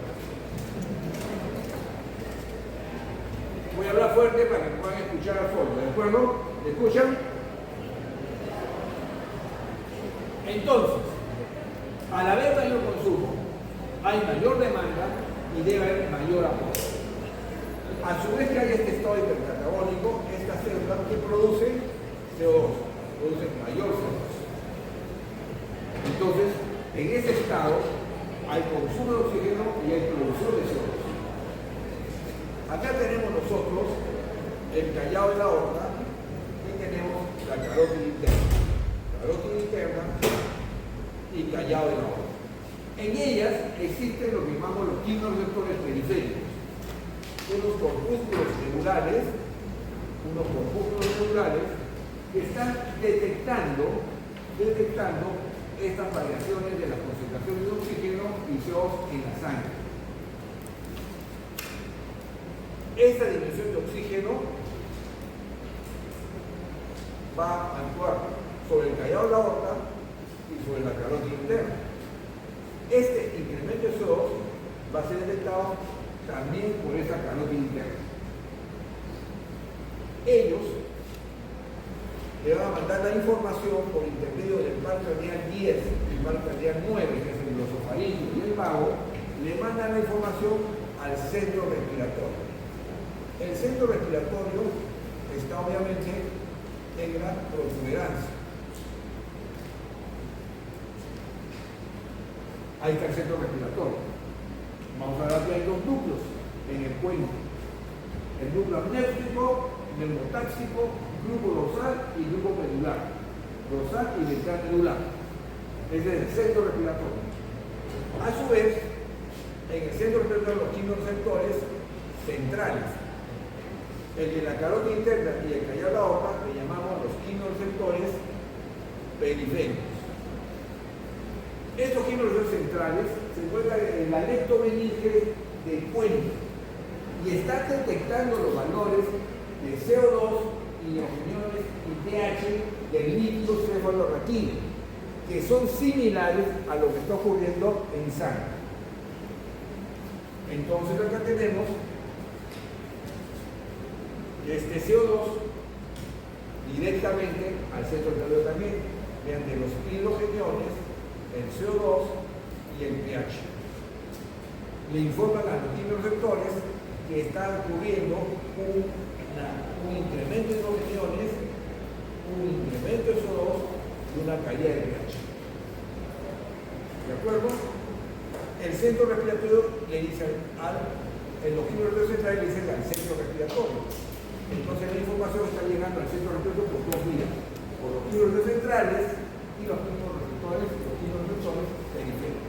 Voy a hablar fuerte para que puedan escuchar al fondo, ¿de acuerdo? ¿Me escuchan? Entonces, al haber mayor consumo, hay mayor demanda y debe haber mayor aporte. A su vez que hay este estado hipercatabólico, esta célula que produce CO2, produce mayor CO2. Entonces, en ese estado hay consumo de oxígeno y hay producción de CO2. Acá tenemos nosotros el callado de la aorta y tenemos la carótida interna. Carótida interna y callado de la aorta. En ellas existen lo que llamamos los quimioreceptores periféricos. Unos corpúsculos celulares que están detectando estas variaciones de las concentraciones de oxígeno y CO2 en la sangre. Esta disminución de oxígeno va a actuar sobre el callado de la aorta y sobre la carótida interna. Este incremento de CO2 va a ser detectado también por esa carótida interna. Ellos le van a mandar la información por intermedio del par craneal 10 y el par craneal 9, que es el glosofaríngeo y el vago, le mandan la información al centro respiratorio. El centro respiratorio está obviamente en la protuberancia. Ahí está el centro respiratorio. Vamos a ver que hay dos núcleos en el cuello. El núcleo amnésico, neumotáxico, grupo dorsal y grupo medular. Dorsal y ventral medular. Ese es el centro respiratorio. A su vez, en el centro respiratorio los quimioreceptores centrales. El de la carótida interna y el callado de la aorta le llamamos los quimioreceptores periféricos. Estos quimioreceptores centrales se encuentran en la lectomeninge del cuello y están detectando los valores de CO2, iones y pH del líquido cefalorraquídeo, que son similares a lo que está ocurriendo en sangre. Entonces acá tenemos este CO2 directamente al centro del cerebro también, mediante los hidrogeniones, el CO2 y el pH. Le informan a los quimioreceptores que está ocurriendo un incremento de hidrogeniones, un incremento de CO2 y una caída de pH. ¿De acuerdo? El centro respiratorio le dice los quimioreceptores centrales le dicen al centro respiratorio. Entonces la información está llegando al centro respiratorio por dos vías, por los quimioreceptores centrales y los quimioreceptores periféricos.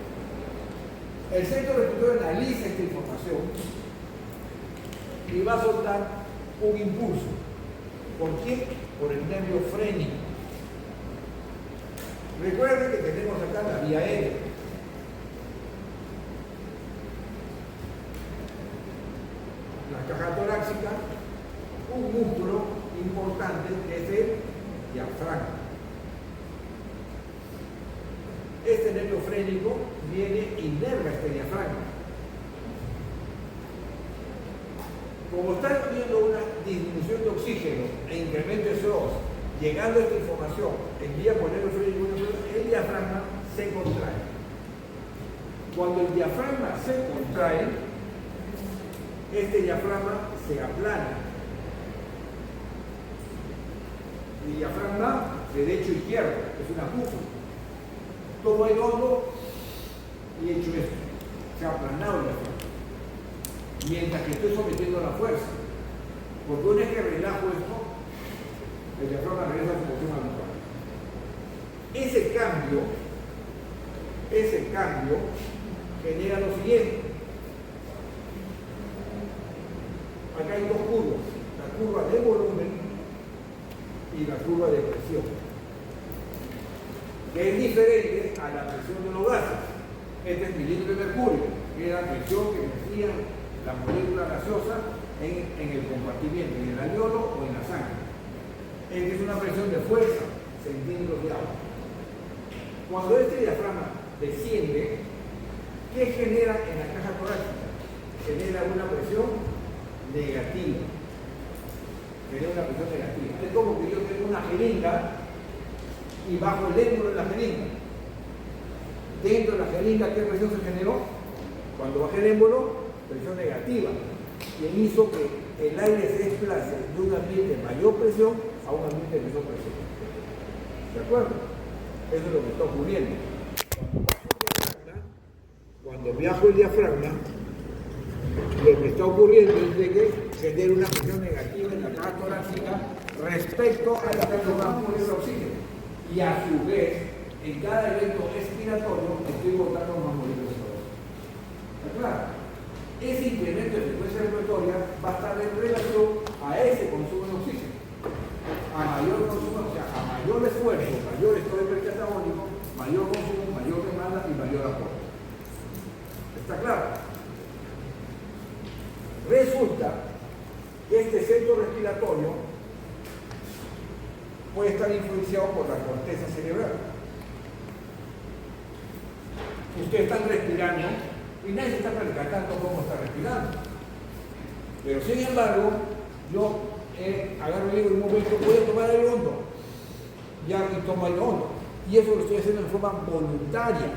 El centro respiratorio analiza esta información y va a soltar un impulso. ¿Por qué? Por el nervio frénico. Recuerden que tenemos acá la vía aérea. La caja torácica, un músculo importante que es el diafragma. Este nervio frénico viene y inerva este diafragma. Como está habiendo una disminución de oxígeno e incremento de CO2, llegando esta información envía por el nervio frénico, el diafragma se contrae. Cuando el diafragma se contrae, este diafragma se aplana. El diafragma derecho-izquierdo es una cúpula. Tomo el hombro y he hecho esto. Se ha aplanado el diafragma. Mientras que estoy sometiendo la fuerza. Porque una vez que relajo esto, el diafragma regresa a su posición habitual. Ese cambio genera lo siguiente. Acá hay dos curvas, la curva de volumen y la curva de presión, que es diferente a la presión de los gases. Este es milímetro de mercurio, que es la presión que ejercía la molécula gaseosa en el compartimiento, en el alveolo o en la sangre. Esta es una presión de fuerza, centímetros de agua. Cuando este diafragma desciende, ¿qué genera en la caja torácica? Genera una presión negativa. Genera una presión negativa. Es como que yo tengo una jeringa y bajo el émbolo de la jeringa. Dentro de la jeringa, ¿qué presión se generó? Cuando bajé el émbolo, presión negativa. quien hizo que el aire se desplace de un ambiente de mayor presión a un ambiente de menor presión. ¿De acuerdo? Eso es lo que está ocurriendo. Cuando viajo el diafragma, lo que está ocurriendo es de que genera una presión negativa en la caja torácica respecto a la presión de oxígeno. Y a su vez, en cada evento expiratorio, estoy botando más moléculas de CO2. ¿Está claro? Ese incremento de frecuencia respiratoria va a estar en relación a ese consumo de oxígeno. A mayor consumo, o sea, a mayor esfuerzo, mayor estado hipercatabólico, mayor consumo, mayor demanda y mayor aporte. ¿Está claro? Resulta que este centro respiratorio puede estar influenciado por la corteza cerebral. Ustedes están respirando y nadie se está percatando cómo está respirando. Pero sin embargo, yo agarro y digo en un momento, voy a tomar aire hondo. Ya tomo aire hondo. Y eso lo estoy haciendo en forma voluntaria.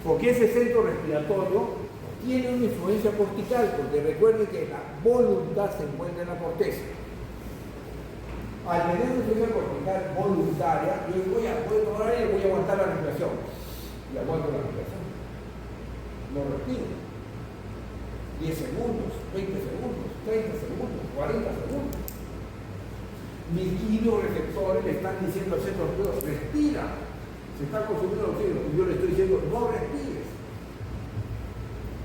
Porque ese centro respiratorio tiene una influencia cortical, porque recuerden que la voluntad se encuentra en la corteza. Al tener una influencia cortical voluntaria, yo digo, voy a tomar aire y voy a aguantar la respiración. Y aguanto la respiración. Lo respiro. 10 segundos, 20 segundos, 30 segundos, 40 segundos. Mis quimioreceptores le están diciendo al centro respiratorio, respira. Se está consumiendo el oxígeno. Y yo le estoy diciendo, no respires.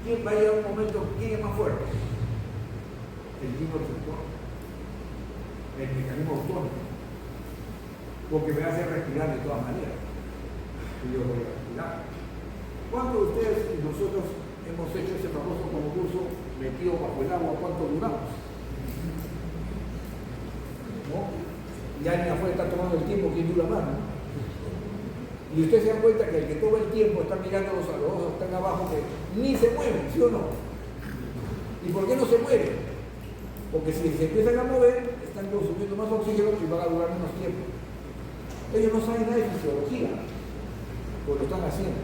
¿Quién va a llegar un momento? ¿Quién es más fuerte? El quimioreceptor. El mecanismo autónomo. Porque me hace respirar de todas maneras. Y yo voy a respirar. ¿Cuántos de ustedes y nosotros hemos hecho ese famoso concurso metido bajo el agua? ¿Cuánto duramos? ¿No? Y alguien afuera está tomando el tiempo, ¿quién dura más? ¿No? Y ustedes se dan cuenta que el que toma el tiempo está mirando a los ojos, están abajo, que ni se mueven, ¿sí o no? ¿Y por qué no se mueven? Porque si se empiezan a mover, están consumiendo más oxígeno y van a durar menos tiempo. Ellos no saben nada de fisiología, pues lo están haciendo.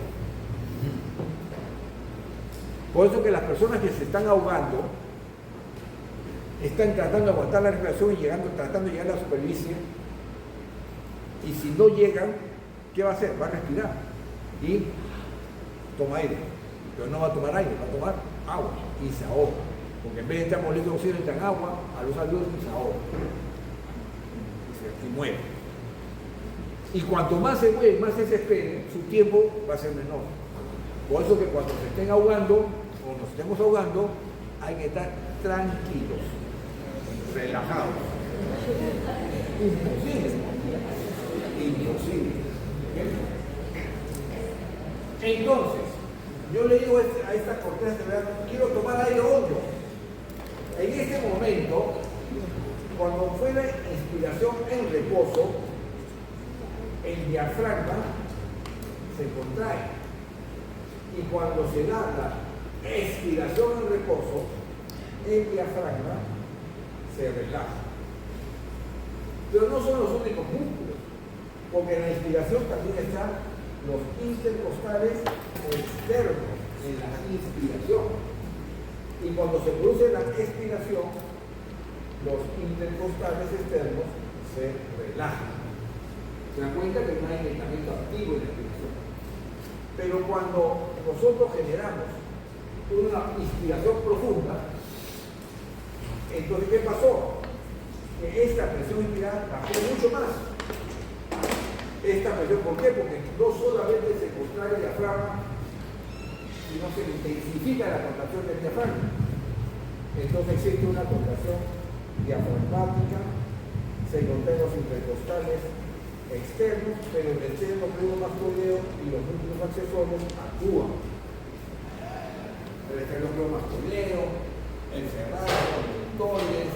Por eso que las personas que se están ahogando están tratando de aguantar la respiración y tratando de llegar a la superficie, y si no llegan, ¿qué va a hacer? Va a respirar y toma aire, pero no va a tomar aire, va a tomar agua y se ahoga, porque en vez de estar moléculas de oxígeno entran agua a los alveolos y se ahoga y muere. Y cuanto más se mueve, más se desespere, su tiempo va a ser menor. Por eso que cuando se estén ahogando o nos estemos ahogando, hay que estar tranquilos, relajados. Imposible. Entonces, yo le digo a esta corteza cerebral, quiero tomar aire hondo. En este momento, cuando fue la inspiración en reposo, el diafragma se contrae. Y cuando se da la expiración en reposo, el diafragma se relaja. Pero no son los únicos músculos, porque en la inspiración también están los intercostales externos en la inspiración. Y cuando se produce la expiración, los intercostales externos se relajan. Se dan cuenta que no hay medicamento activo en la inspiración. Pero cuando nosotros generamos una inspiración profunda, entonces ¿qué pasó? Que esta presión inspirada bajó mucho más. Esta presión, ¿por qué? Porque no solamente se contrae el diafragma, sino se intensifica la contracción del diafragma. Entonces existe una contracción diafragmática, se contraen los intercostales externos, pero el externo masculeo y los músculos accesorios actúan. El externo masculeo, el cerrado, los abdominales,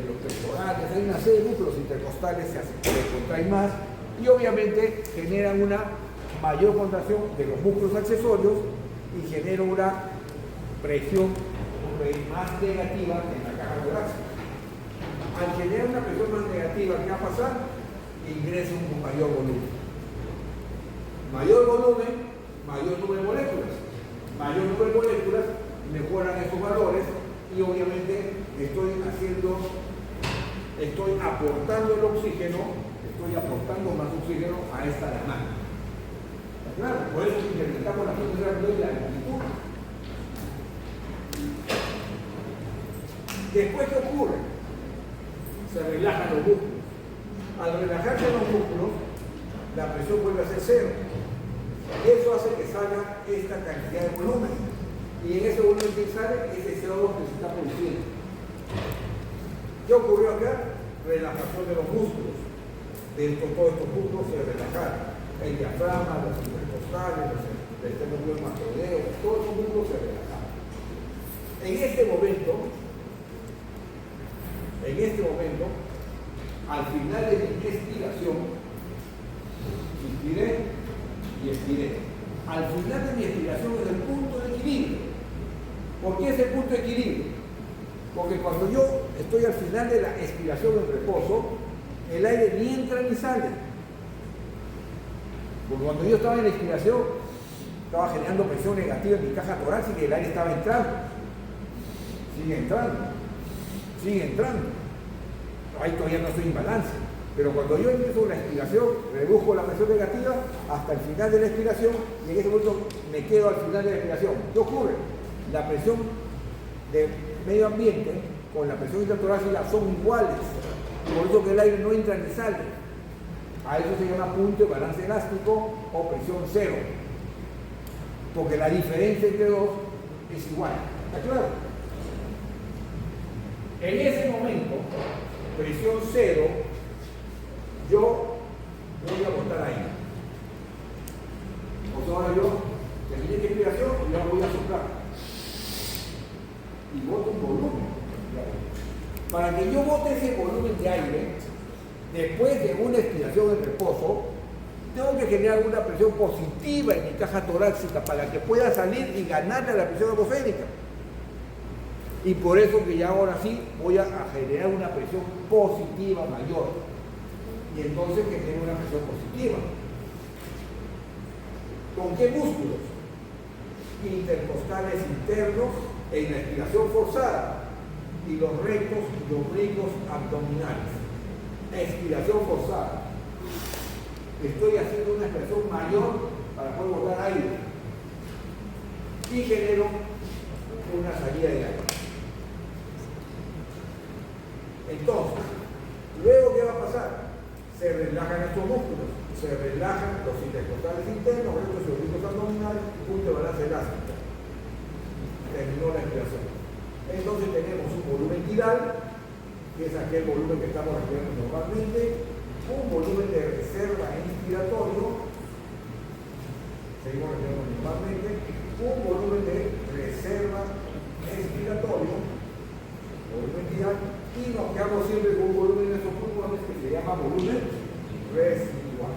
los pectorales, hay una serie de músculos intercostales que se contraen más y obviamente generan una mayor contracción de los músculos accesorios y generan una presión más negativa en la caja torácica. Al generar una presión más negativa, ¿qué va a pasar? Ingresa un mayor volumen. Mayor volumen, mayor número de moléculas. Mayor número de moléculas, mejoran estos valores. oxígeno a esta demanda. Claro, por eso incrementamos la frecuencia cardíaca y la amplitud. Después, ¿qué ocurre? Se relajan los músculos. Al relajarse los músculos, la presión vuelve a ser cero. Eso hace que salga esta cantidad de volumen. Y en ese volumen que sale, ese CO2 que se está produciendo. ¿Qué ocurrió acá? Relajación de los músculos. Todos estos músculos se relajaron. El diafragma, los intercostales, los esternocleidomastoideos, todos estos músculos se relajaron. En este momento, al final de mi expiración, inspiré y expiré. Al final de mi expiración es el punto de equilibrio. ¿Por qué es el punto de equilibrio? Porque cuando yo estoy al final de la expiración en reposo, el aire ni entra ni sale. Porque cuando yo estaba en la expiración, estaba generando presión negativa en mi caja torácica y el aire estaba entrando. Sigue entrando. Ahí todavía no estoy en balance. Pero cuando yo empiezo la expiración, reduzco la presión negativa hasta el final de la expiración y en ese momento me quedo al final de la expiración. ¿Qué ocurre? La presión de medio ambiente con la presión intratorácica son iguales. Por eso que el aire no entra ni sale. A eso se llama punto de balance elástico o presión cero. Porque la diferencia entre dos es igual. ¿Está claro? En ese momento, presión cero, yo voy a botar aire. O sea, ahora yo terminé mi respiración y ahora voy a soplar. Y boto un volumen de aire. Para que yo bote ese volumen de aire, después de una expiración en reposo, tengo que generar una presión positiva en mi caja torácica para que pueda salir y ganarle a la presión atmosférica. Y por eso que ya ahora sí voy a generar una presión positiva mayor. Y entonces que genere una presión positiva. ¿Con qué músculos? Intercostales internos en la expiración forzada y los rectos y oblicuos abdominales. Expiración forzada. Estoy haciendo una expresión mayor para poder botar aire y genero una salida de aire. Entonces, luego ¿qué va a pasar? Se relajan estos músculos, se relajan los intercostales internos, rectos y oblicuos abdominales, punto de balance elástico. Terminó la expiración. Entonces tenemos un volumen tidal, que es aquel volumen que estamos respirando normalmente, un volumen de reserva inspiratorio, seguimos respirando normalmente, un volumen de reserva expiratorio, volumen tidal, y nos quedamos siempre con un volumen de esos pulmones que se llama volumen residual.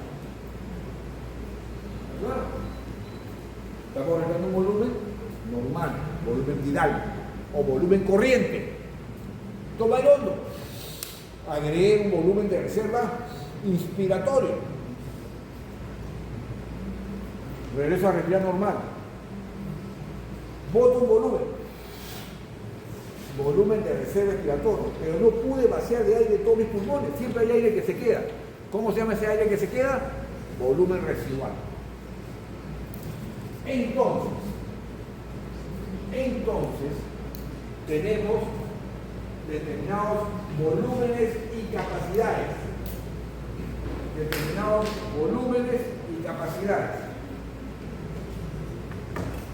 ¿Claro? Estamos respirando un volumen normal, volumen tidal o volumen corriente. Toma el hondo. Agregué un volumen de reserva inspiratorio. Regreso a respirar normal. Boto un volumen de reserva expiratorio, pero no pude vaciar de aire todos mis pulmones. Siempre hay aire que se queda. ¿Cómo se llama ese aire que se queda? Volumen residual. Entonces, tenemos determinados volúmenes y capacidades.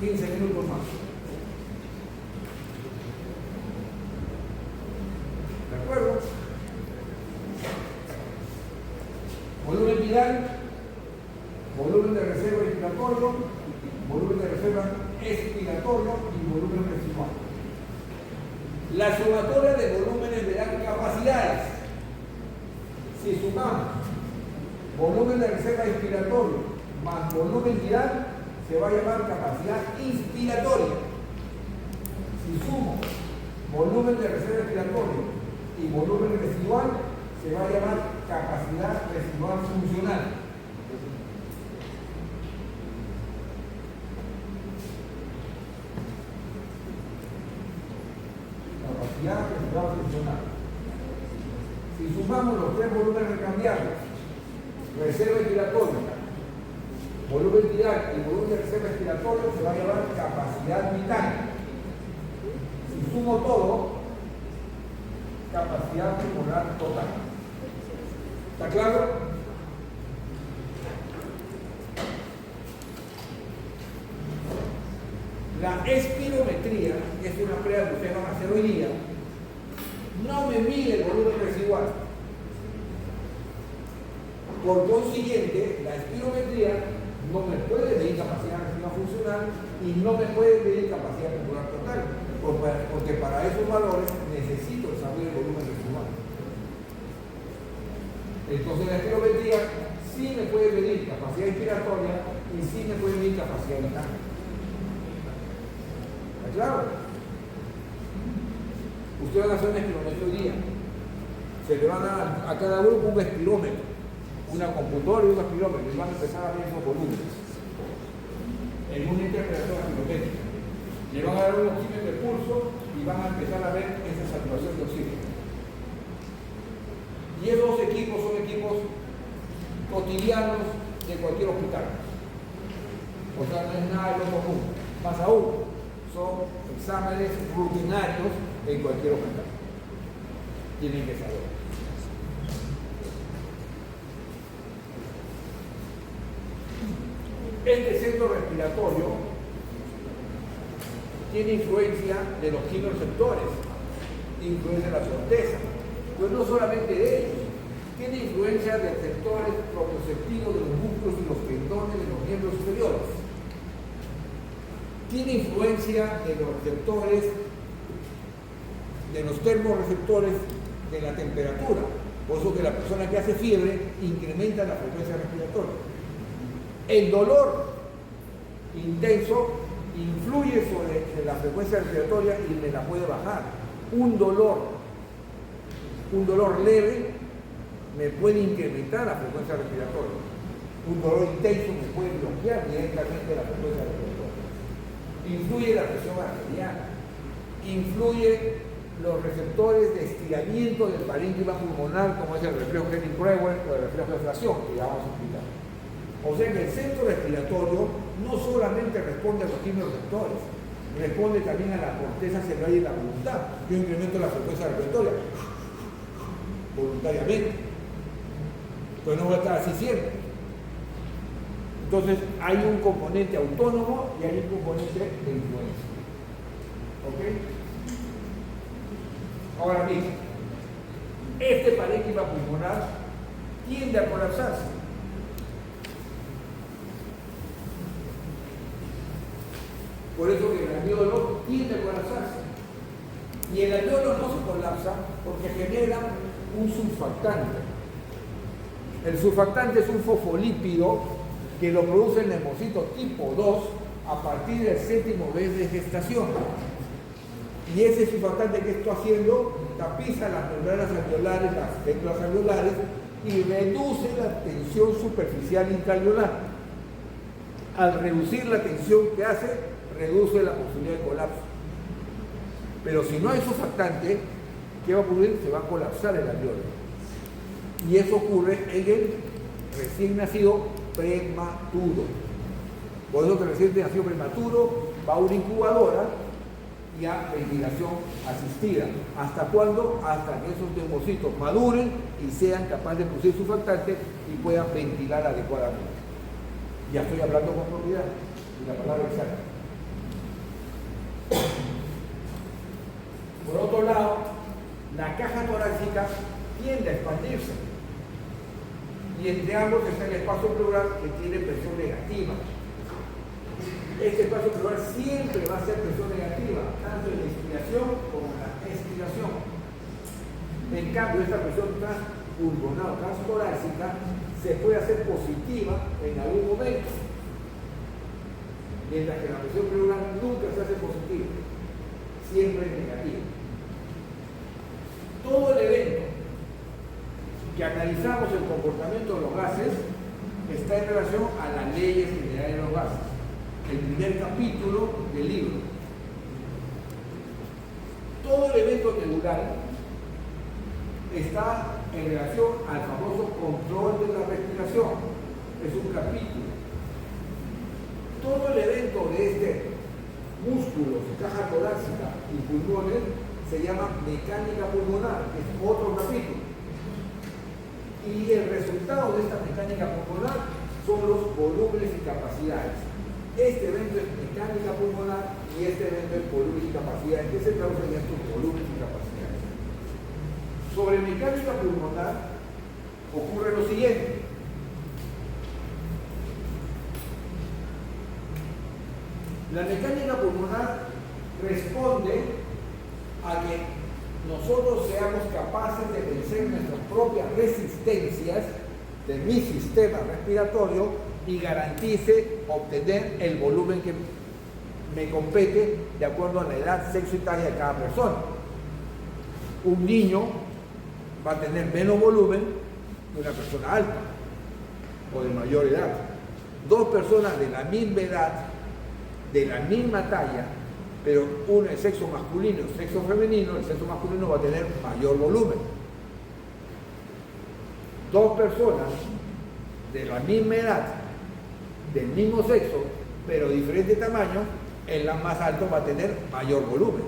15 minutos más. ¿De acuerdo? Volumen vital, volumen de reserva respiratorio, volumen de reserva expiratorio y volumen residual. La sumatoria de volúmenes me dan capacidades. Si sumamos volumen de reserva inspiratorio más volumen vital, se va a llamar capacidad inspiratoria. Si sumo volumen de reserva inspiratorio y volumen residual, se va a llamar capacidad residual funcional. Capacidad residual funcional. Si sumamos los tres volúmenes recambiables, reserva expiratoria, volumen vital y volumen de reserva expiratoria se va a llamar capacidad vital. Si sumo todo, capacidad pulmonar total. ¿Está claro? La espirometría, que es una prueba que ustedes van a hacer hoy día, no me mide el volumen residual. Por consiguiente, la espirometría no me puede medir capacidad residual funcional y no me puede medir capacidad pulmonar total, porque para esos valores necesito saber el volumen residual. Entonces la espirometría sí me puede medir capacidad inspiratoria y sí me puede medir capacidad vital. Claro. Ustedes van a hacer un espirómetro hoy día. Se le van a dar a cada grupo un espirómetro, una computadora y un espirómetro, y van a empezar a ver esos volúmenes en una interpretación espirométrica. Le van a dar un oxímetro de pulso y van a empezar a ver esa saturación de oxígeno. Y esos equipos son equipos cotidianos de cualquier hospital. O sea, no es nada de lo común. Más aún, son exámenes rutinarios en cualquier hospital. Tienen que saber. Este centro respiratorio tiene influencia de los quimioreceptores, influencia de la corteza, pero no solamente de ellos, tiene influencia de receptores propioceptivos de los músculos y los tendones de los miembros superiores. Tiene influencia de los receptores, de los termorreceptores de la temperatura. Por eso que la persona que hace fiebre incrementa la frecuencia respiratoria. El dolor intenso influye sobre la frecuencia respiratoria y me la puede bajar. Un dolor leve me puede incrementar la frecuencia respiratoria. Un dolor intenso me puede bloquear directamente la frecuencia respiratoria. Influye la presión arterial, influye los receptores de estiramiento del parénquima pulmonar, como es el reflejo Hennig-Breuer o el reflejo de deflación, que ya vamos a explicar. O sea que el centro respiratorio no solamente responde a los quimioreceptores, responde también a la corteza cerebral y la voluntad. Yo incremento la frecuencia respiratoria voluntariamente, pero no voy a estar así siempre. Entonces hay un componente autónomo y hay un componente de influencia. ¿Ok? Ahora bien, este parénquima pulmonar tiende a colapsarse. Por eso que el alveolo tiende a colapsarse. Y el alveolo no se colapsa porque genera un surfactante. El surfactante es un fosfolípido que lo produce el neumocito tipo 2 a partir del 7º mes de gestación. Y ese surfactante que está haciendo tapiza las membranas alveolares, las células alveolares, y reduce la tensión superficial intraalveolar. Al reducir la tensión que hace, reduce la posibilidad de colapso. Pero si no hay surfactante, ¿qué va a ocurrir? Se va a colapsar el alveolo. Y eso ocurre en el recién nacido prematuro. Por eso que el recién nacido prematuro va a una incubadora y a ventilación asistida. ¿Hasta cuándo? Hasta que esos neumocitos maduren y sean capaces de producir surfactante y puedan ventilar adecuadamente. Ya estoy hablando con propiedad y la palabra exacta. Por otro lado, la caja torácica tiende a expandirse. Y entre ambos está el espacio pleural que tiene presión negativa. Este espacio pleural siempre va a ser presión negativa, tanto en la inspiración como en la expiración. En cambio, esta presión transpulmonar o transtorácica se puede hacer positiva en algún momento, mientras que la presión pleural nunca se hace positiva, siempre es negativa. Todo el evento que analizamos el comportamiento de los gases está en relación a las leyes generales de los gases, el primer capítulo del libro. Todo el evento nebular está en relación al famoso control de la respiración. Es un capítulo. Todo el evento de este músculo, caja torácica y pulmones se llama mecánica pulmonar, que es otro capítulo. Y el resultado de esta mecánica pulmonar son los volúmenes y capacidades. Este evento es mecánica pulmonar y este evento es volúmenes y capacidades. ¿Qué se traducen en estos volúmenes y capacidades? Sobre mecánica pulmonar ocurre lo siguiente. La mecánica pulmonar responde a que nosotros seamos capaces de vencer nuestras propias resistencias de mi sistema respiratorio y garantice obtener el volumen que me compete de acuerdo a la edad, sexo y talla de cada persona. Un niño va a tener menos volumen que una persona alta o de mayor edad. Dos personas de la misma edad, de la misma talla, pero uno es sexo masculino y sexo femenino, el sexo masculino va a tener mayor volumen. Dos personas de la misma edad, del mismo sexo, pero diferente tamaño, el más alto va a tener mayor volumen.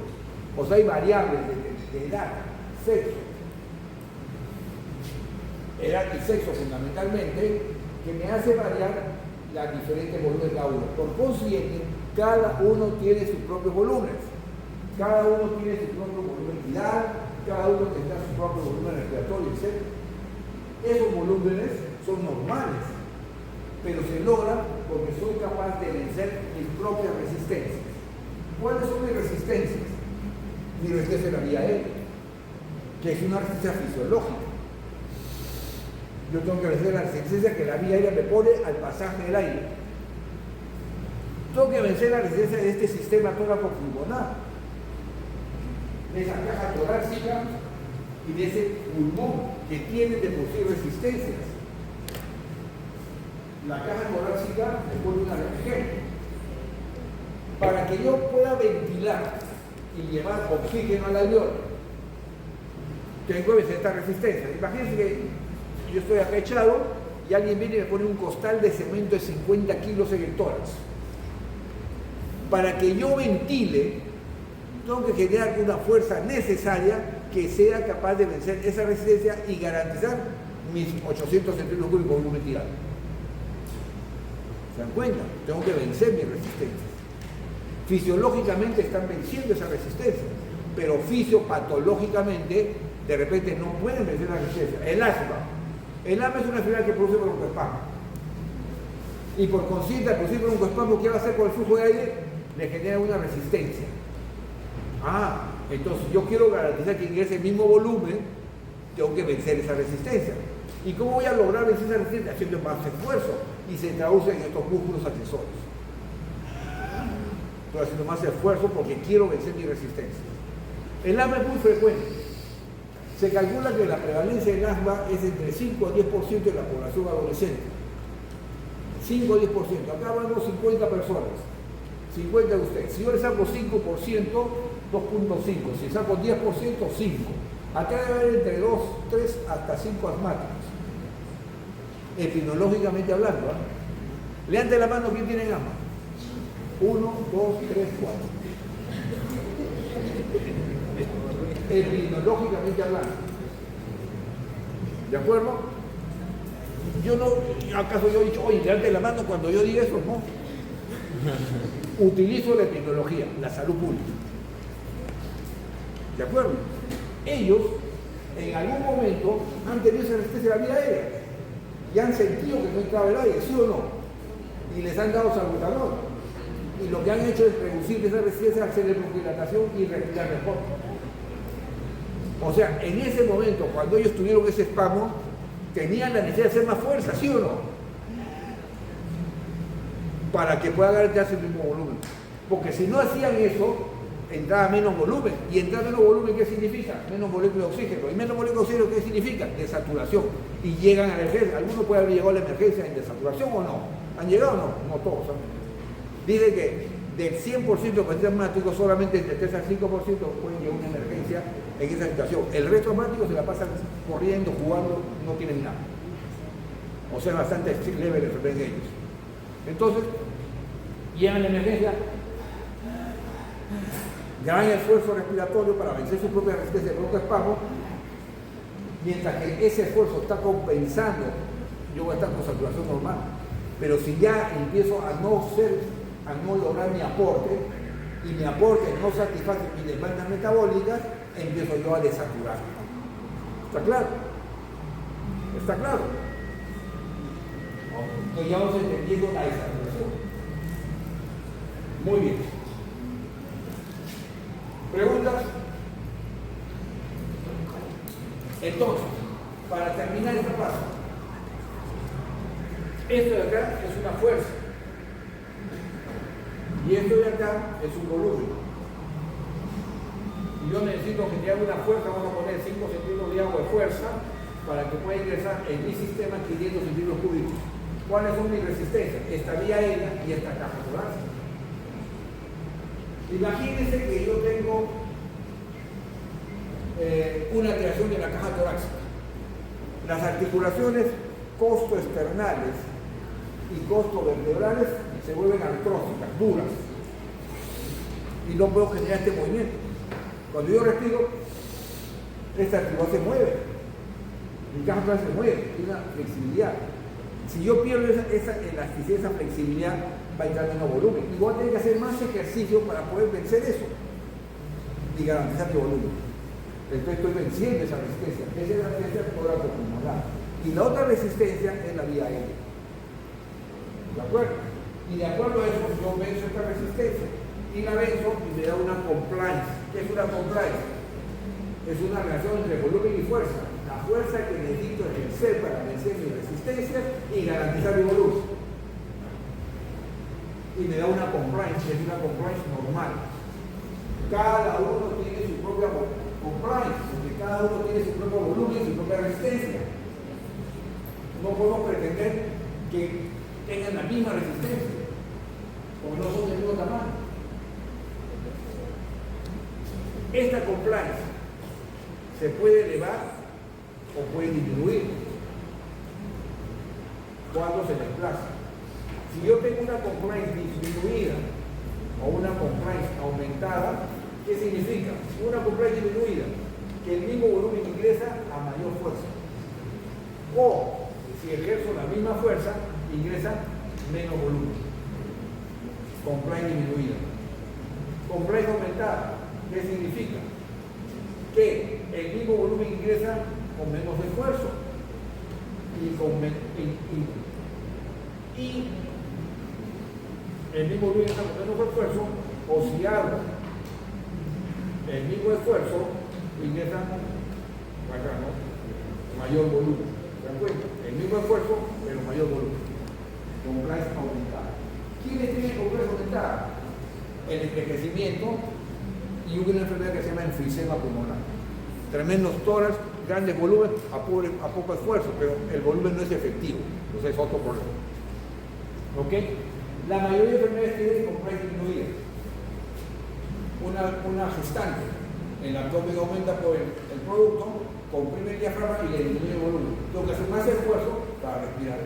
O sea, hay variables de edad, sexo, edad y sexo fundamentalmente, que me hace variar las diferentes volúmenes de cada uno. Por consiguiente, cada uno tiene sus propios volúmenes, cada uno tiene su propio volumen vital, cada uno tendrá su propio volumen respiratorio, etc. Esos volúmenes son normales, pero se logran porque soy capaz de vencer mis propias resistencias. ¿Cuáles son mis resistencias? Mi resistencia a la vía aérea, que es una resistencia fisiológica. Yo tengo que vencer la resistencia que la vía aérea me pone al pasaje del aire. Tengo que vencer la resistencia de este sistema tóraco-pulmonar, de esa caja torácica y de ese pulmón que tiene de por sí resistencias. La caja torácica me pone una ejemplo. Para que yo pueda ventilar y llevar oxígeno al alveolo, tengo que vencer esta resistencia. Imagínense que yo estoy acá echado y alguien viene y me pone un costal de cemento de 50 kilos en el tórax. Para que yo ventile, tengo que generar una fuerza necesaria que sea capaz de vencer esa resistencia y garantizar mis 800 centímetros cúbicos de volumen tirado. ¿Se dan cuenta? Tengo que vencer mis resistencias. Fisiológicamente están venciendo esa resistencia, pero fisiopatológicamente de repente no pueden vencer la resistencia. El asma. El asma es una enfermedad que produce broncoespasmo. Y por consiguiente, al producir broncoespasmo, ¿qué va a hacer con el flujo de aire? Le genera una resistencia. Entonces yo quiero garantizar que ingrese el mismo volumen, tengo que vencer esa resistencia. ¿Y cómo voy a lograr vencer esa resistencia? Haciendo más esfuerzo y se traduce en estos músculos accesorios. Estoy haciendo más esfuerzo porque quiero vencer mi resistencia. El asma es muy frecuente. Se calcula que la prevalencia del asma es entre 5 a 10% de la población adolescente. 5 a 10%. Acá hablamos 50 personas. 50 de ustedes. Si yo le saco 5%, 2.5. Si saco 10%, 5. Acá debe haber entre 2, 3 hasta 5 asmáticos. Epidemiológicamente hablando. Levante la mano, ¿quién tiene asma? 1, 2, 3, 4. Epidemiológicamente hablando. ¿De acuerdo? Yo no, ¿acaso yo he dicho, oye, levante la mano cuando yo diga eso? No. Utilizo la epidemiología, la salud pública. ¿De acuerdo? Ellos, en algún momento, han tenido esa resistencia a la vía aérea y han sentido que no entraba el aire, ¿sí o no? Y les han dado salbutamol. Y lo que han hecho es reducir esa resistencia, hacer broncolatación y respirar mejor. O sea, en ese momento, cuando ellos tuvieron ese espasmo, tenían la necesidad de hacer más fuerza, ¿sí o no? Para que pueda garantizarse el mismo volumen. Porque si no hacían eso, entraba menos volumen. Y entrar menos volumen, ¿qué significa? Menos moléculas de oxígeno. Y menos moléculas de oxígeno, ¿qué significa? Desaturación. Y llegan a la emergencia. ¿Alguno puede haber llegado a la emergencia en desaturación o no? ¿Han llegado o no? No todos. Dice que del 100% de pacientes asmáticos, solamente entre 3 al 5% pueden llegar a una emergencia en esa situación. El resto de asmáticos se la pasan corriendo, jugando, no tienen nada. O sea, bastante leve el enfermedad de ellos. Entonces, llegan a la emergencia, gran esfuerzo respiratorio para vencer su propia resistencia de broncoespasmo, mientras que ese esfuerzo está compensando, yo voy a estar con saturación normal. Pero si ya empiezo a no lograr mi aporte, y mi aporte no satisface mis demandas metabólicas, empiezo yo a desaturar. ¿Está claro? ¿Está claro? Entonces ya vamos entendiendo la desaturación. Muy bien. ¿Preguntas? Entonces, para terminar esta parte, esto de acá es una fuerza y esto de acá es un volumen. Y yo necesito que te haga una fuerza, vamos a poner 5 centímetros de agua de fuerza para que pueda ingresar en mi sistema 500 centímetros cúbicos. ¿Cuáles son mis resistencias? Esta vía aérea y esta caja torácica. Imagínense que yo tengo una creación de la caja torácica. Las articulaciones costoesternales y costovertebrales se vuelven artrósicas, duras, y no puedo generar este movimiento. Cuando yo respiro, esta articulación se mueve, mi caja torácica se mueve, tiene una flexibilidad. Si yo pierdo esa elasticidad, esa flexibilidad, va a entrar menos volumen. Y voy a tener que hacer más ejercicio para poder vencer eso y garantizar mi volumen. Entonces estoy venciendo esa resistencia. Esa es la resistencia torácico-pulmonar. Y la otra resistencia es la vía aérea. ¿De acuerdo? Y de acuerdo a eso, yo venzo esta resistencia. Y la venzo y me da una compliance. ¿Qué es una compliance? Es una relación entre volumen y fuerza. La fuerza que necesito ejercer para vencer mis resistencias y garantizar mi volumen. Y me da una compliance, que es una compliance normal. Cada uno tiene su propia compliance, porque cada uno tiene su propio volumen y su propia resistencia. No podemos pretender que tengan la misma resistencia, porque no son del mismo tamaño. Esta compliance se puede elevar o puede disminuir cuando se desplaza. Si yo tengo una compliance disminuida o una compliance aumentada, ¿qué significa? Una compliance disminuida, que el mismo volumen ingresa a mayor fuerza. O si ejerzo la misma fuerza, ingresa menos volumen. Compliance disminuida. Compliance aumentada, ¿qué significa? Que el mismo volumen ingresa con menos esfuerzo y el mismo volumen ingresa con menos esfuerzo, o si hago el mismo esfuerzo, ingresa acá, ¿no? Mayor volumen. ¿Se dan cuenta? El mismo esfuerzo, pero mayor volumen. Compliance aumentada. ¿Quiénes tienen compliance aumentada? El envejecimiento y una enfermedad que se llama enfisema pulmonar. Tremendos tórax, grandes volúmenes, a poco esfuerzo, pero el volumen no es efectivo. Entonces es otro problema. ¿Ok? La mayoría de enfermedades tienen compliance disminuida. Una gestante, el abdomen aumenta por el producto, comprime el diafragma y le disminuye el volumen. Tengo que hacer más esfuerzo para respirar.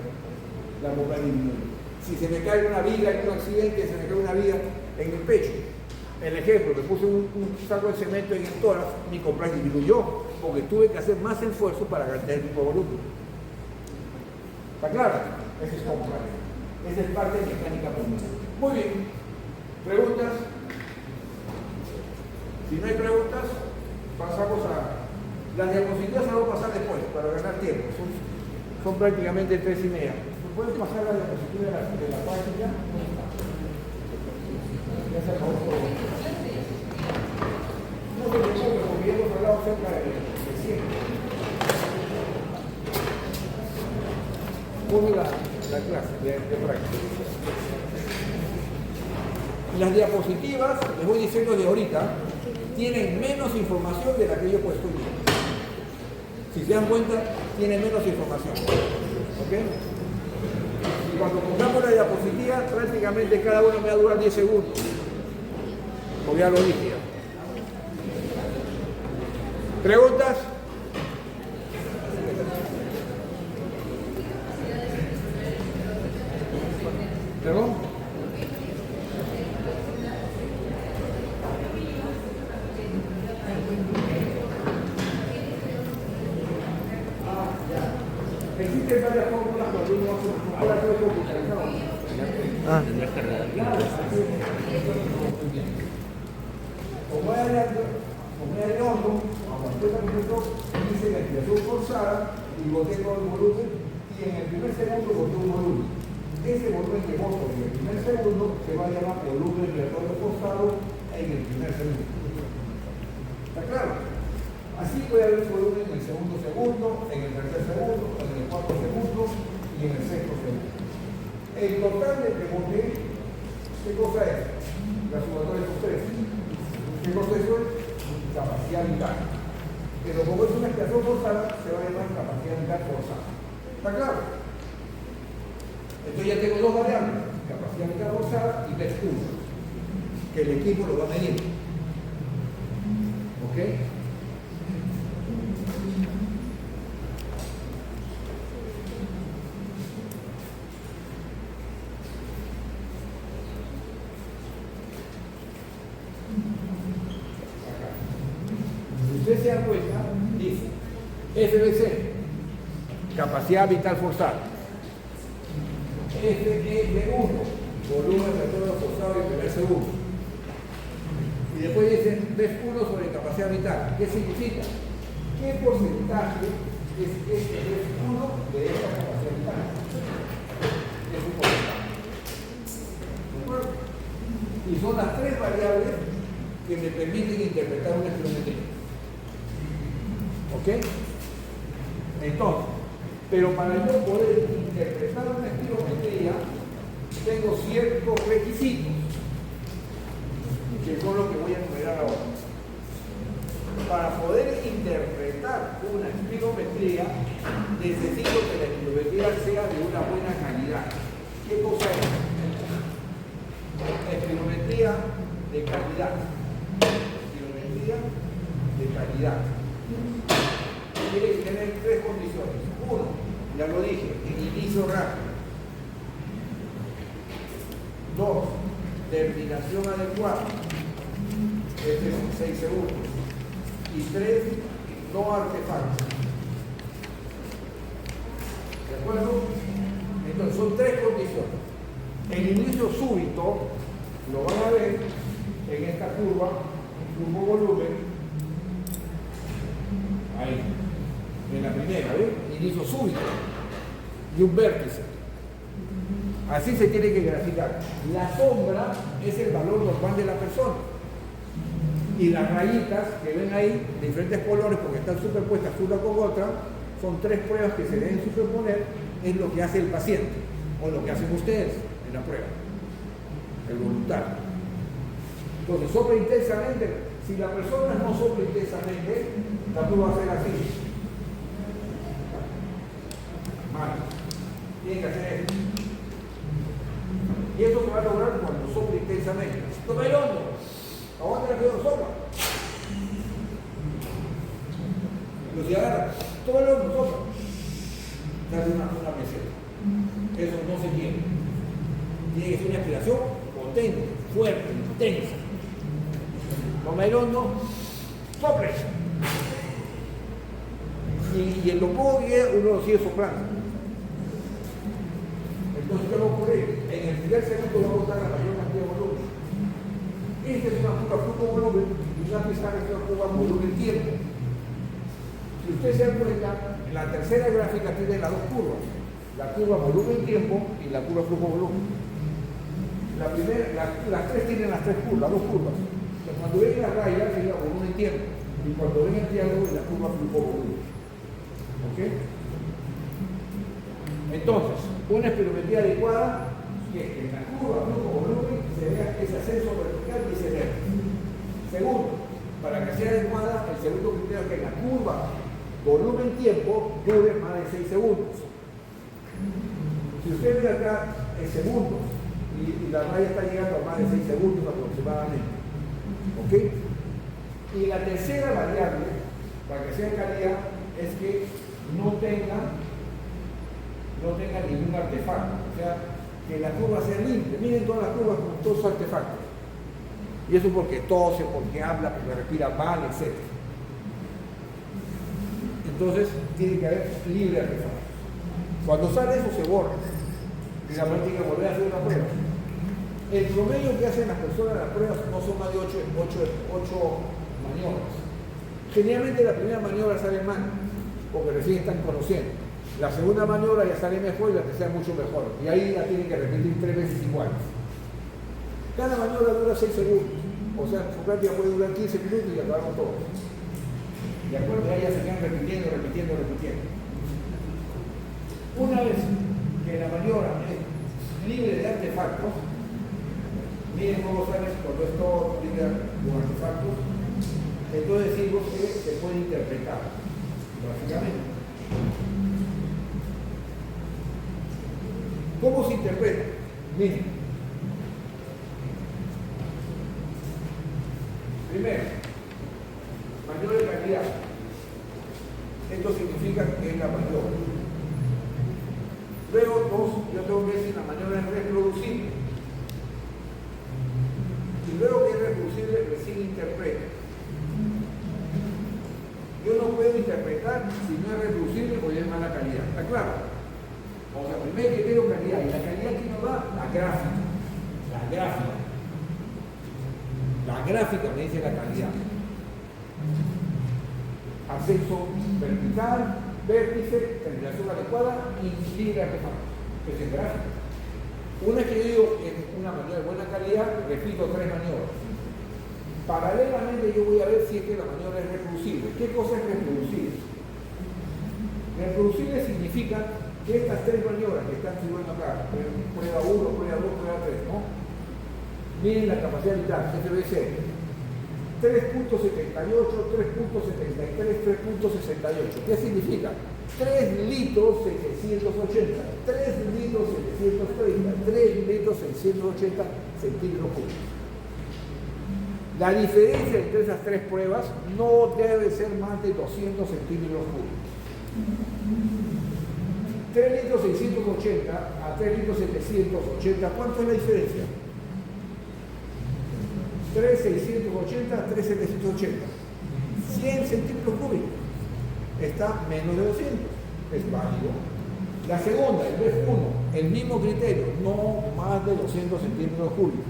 La compliance disminuye. Si se me cae una viga en un accidente, se me cae una viga en el pecho. El ejemplo, me puse un saco de cemento en el tórax, mi compliance disminuyó, porque tuve que hacer más esfuerzo para ganar el mismo volumen. ¿Está claro? Ese es compliance. Esa es parte de mecánica pulmonar. Muy bien. ¿Preguntas? Si no hay preguntas, pasamos a... Las diapositivas se las voy a pasar después, para ganar tiempo. Son prácticamente 3:30. ¿Me puedes pasar la diapositiva de la página? Ya se acabó todo. No se preocupe, porque ya hemos hablado cerca de 100. Pone la clase de práctica. Las diapositivas, les voy diciendo de ahorita, tienen menos información de la que yo he puesto yo. Si se dan cuenta, tienen menos información. ¿Ok? Y cuando pongamos la diapositiva, prácticamente cada uno me va a durar 10 segundos. O ya lo dije ya. ¿Preguntas? ¿Perdón? Existen varias fórmulas cuando uno hace una fórmula de computarizado. Tendrás que arreglar. Como es el hondo, cuando dice la activación forzada y boté todo el volumen, y en el primer segundo boté un volumen. Ese volumen que boto en el primer segundo se va a llamar volumen de retorno forzado en el primer segundo. ¿Está claro? Así puede haber un volumen en el segundo segundo, en el tercer segundo, en el cuarto segundo y en el sexto segundo. El total de que boté, ¿qué cosa es? La sumatoria de los tres. ¿Qué cosa es eso? Capacidad vital. Pero como es una activación forzada, se va a llamar capacidad vital forzada. ¿Está claro? Entonces ya tengo dos variables, capacidad vital forzada y tres pulsos, que el equipo lo va a medir. ¿Ok? Ustedes se dan cuenta, dice FBC, capacidad vital forzada, FEB1, volumen de retorno forzado y primer segundo, y después dicen F1 sobre capacidad vital. ¿Qué significa? ¿Qué porcentaje es este F1 de esta capacidad vital? Es un porcentaje. ¿De acuerdo? Y son las tres variables que me permiten interpretar una espirometría. ¿Ok? Entonces, pero para yo poder interpretar una espirometría, tengo ciertos requisitos, que son los que voy a enumerar ahora. Para poder interpretar una espirometría, necesito que la espirometría sea de una buena calidad. ¿Qué cosa es? Espirometría de calidad. Espirometría de calidad. Tiene que tener tres condiciones. Uno, ya lo dije, inicio rápido. Dos, terminación adecuada. Este es 6 segundos. Y tres, no artefactos. ¿De acuerdo? Entonces son tres condiciones. El inicio súbito lo van a ver en esta curva, flujo volumen. Ahí, en la primera, ¿ves? Inicio súbito y un vértice. Así se tiene que graficar. La sombra es el valor normal de la persona. Y las rayitas que ven ahí, de diferentes colores, porque están superpuestas una con otra, son tres pruebas que se deben superponer, es lo que hace el paciente, o lo que hacen ustedes en la prueba, el voluntario. Entonces, sopla intensamente. Si la persona no sopla intensamente, la prueba va a ser así. Mal. Tiene que hacer esto. Y esto se va a lograr cuando sopla intensamente. Toma el hondo. Aguanta el dedo, sopla. Pero si agarra, toma el hondo, sopla. Se hace una meseta. Eso no se quiere. Tiene que ser una aspiración potente, fuerte, intensa. Toma el hondo, sople. Y en lo poco que uno lo sigue soplando. Entonces, ¿qué va a ocurrir? En el primer segundo va a botar la mayor cantidad de volumen. Esta es una curva flujo-volumen y una pizarra es una curva volumen-tiempo. Si ustedes se dan cuenta, en la tercera gráfica tiene las dos curvas. La curva volumen-tiempo y la curva flujo-volumen. Las tres tienen las tres curvas, las dos curvas. Cuando ven la raya sería volumen-tiempo y cuando ven el triángulo es la curva flujo-volumen. ¿Ok? Entonces, una espirometría adecuada que en la curva flujo-volumen se vea ese ascenso vertical y ese verde. Segundo, para que sea adecuada, el segundo criterio es que la curva volumen-tiempo dure más de 6 segundos. Si usted ve acá en segundos y la raya está llegando a más de 6 segundos aproximadamente. ¿Ok? Y la tercera variable, para que sea calidad, es que no tenga ningún artefacto. O sea, que la curva sea limpia. Miren todas las curvas con todos sus artefactos. Y eso porque tose, porque habla, porque respira mal, etc. Entonces, tiene que haber libre artefacto. Cuando sale eso, se borra. Y la práctica tiene que volver a hacer una prueba. El promedio que hacen las personas en las pruebas no son más de 8 maniobras. Generalmente la primera maniobra sale mal, porque recién están conociendo. La segunda maniobra ya sale mejor y la tercera mucho mejor. Y ahí la tienen que repetir 3 veces iguales. Cada maniobra dura 6 segundos. O sea, su práctica puede durar 15 minutos y acabaron todos. ¿De acuerdo? Y ahí ya se quedan repitiendo. Una vez que la maniobra es libre de artefactos, miren cómo sale cuando es todo libre de artefactos, entonces decimos que se puede interpretar, básicamente. ¿Cómo se interpreta? Miren. Primero, maniobra de calidad. Esto significa que es la maniobra. Luego, yo tengo que decir la maniobra es reproducible. Y luego que es reproducible, recién interpreta. Yo no puedo interpretar si no es reproducible o ya es mala calidad. ¿Está claro? O sea, primero que tengo calidad. ¿Y la calidad que nos da? La gráfica. La gráfica me dice la calidad. Ascenso vertical, vértice, terminación adecuada y libre artefacto. Esa es gráfica. Una vez que yo digo en una maniobra de buena calidad, repito 3 maniobras. Paralelamente yo voy a ver si es que la maniobra es reproducible. ¿Qué cosa es reproducible? Reproducible significa que estas 3 maniobras que están figurando acá, prueba 1, prueba 2, prueba 3, ¿no? Miren la capacidad vital, FBC. 3.78, 3.73, 3.68. ¿Qué significa? 3 litros 780, 3 litros 730, 3 litros 680 centímetros cúbicos. La diferencia entre esas 3 pruebas no debe ser más de 200 centímetros cúbicos. 3 litros 680 a 3 litros 780, ¿cuánto es la diferencia? 3.680 a 3.780, 100 centímetros cúbicos, está menos de 200, es válido. La segunda, el BEF1, el mismo criterio, no más de 200 centímetros cúbicos.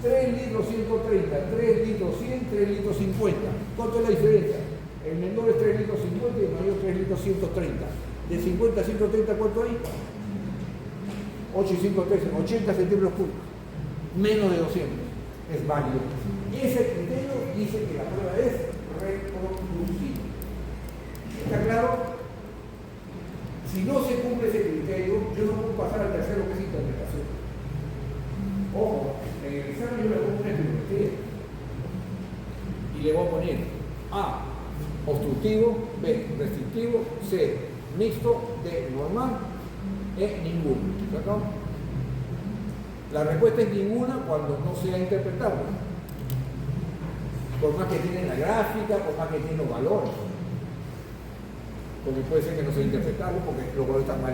3 litros 130, 3 litros 100, 3 litros 50. ¿Cuánto es la diferencia? El menor es 3 litros 50 y el mayor 3 litros 130. De 50 a 130, ¿cuánto hay? 8 y 5, 13, 80 centímetros cúbicos. Menos de 200. Es válido. Ese criterio dice que la prueba es reproducible. ¿Está claro? Si no se cumple ese criterio, yo no puedo pasar al tercero, que es interpretación. Ojo, en el examen yo le pongo una epimetría y le voy a poner A, obstructivo, B, restrictivo, C, mixto, D, normal, E, ninguno. ¿Está claro? La respuesta es ninguna cuando no sea interpretable. Por más que tiene la gráfica, por más que tiene los valores. Porque puede ser que no sea interpretable porque los valores están mal,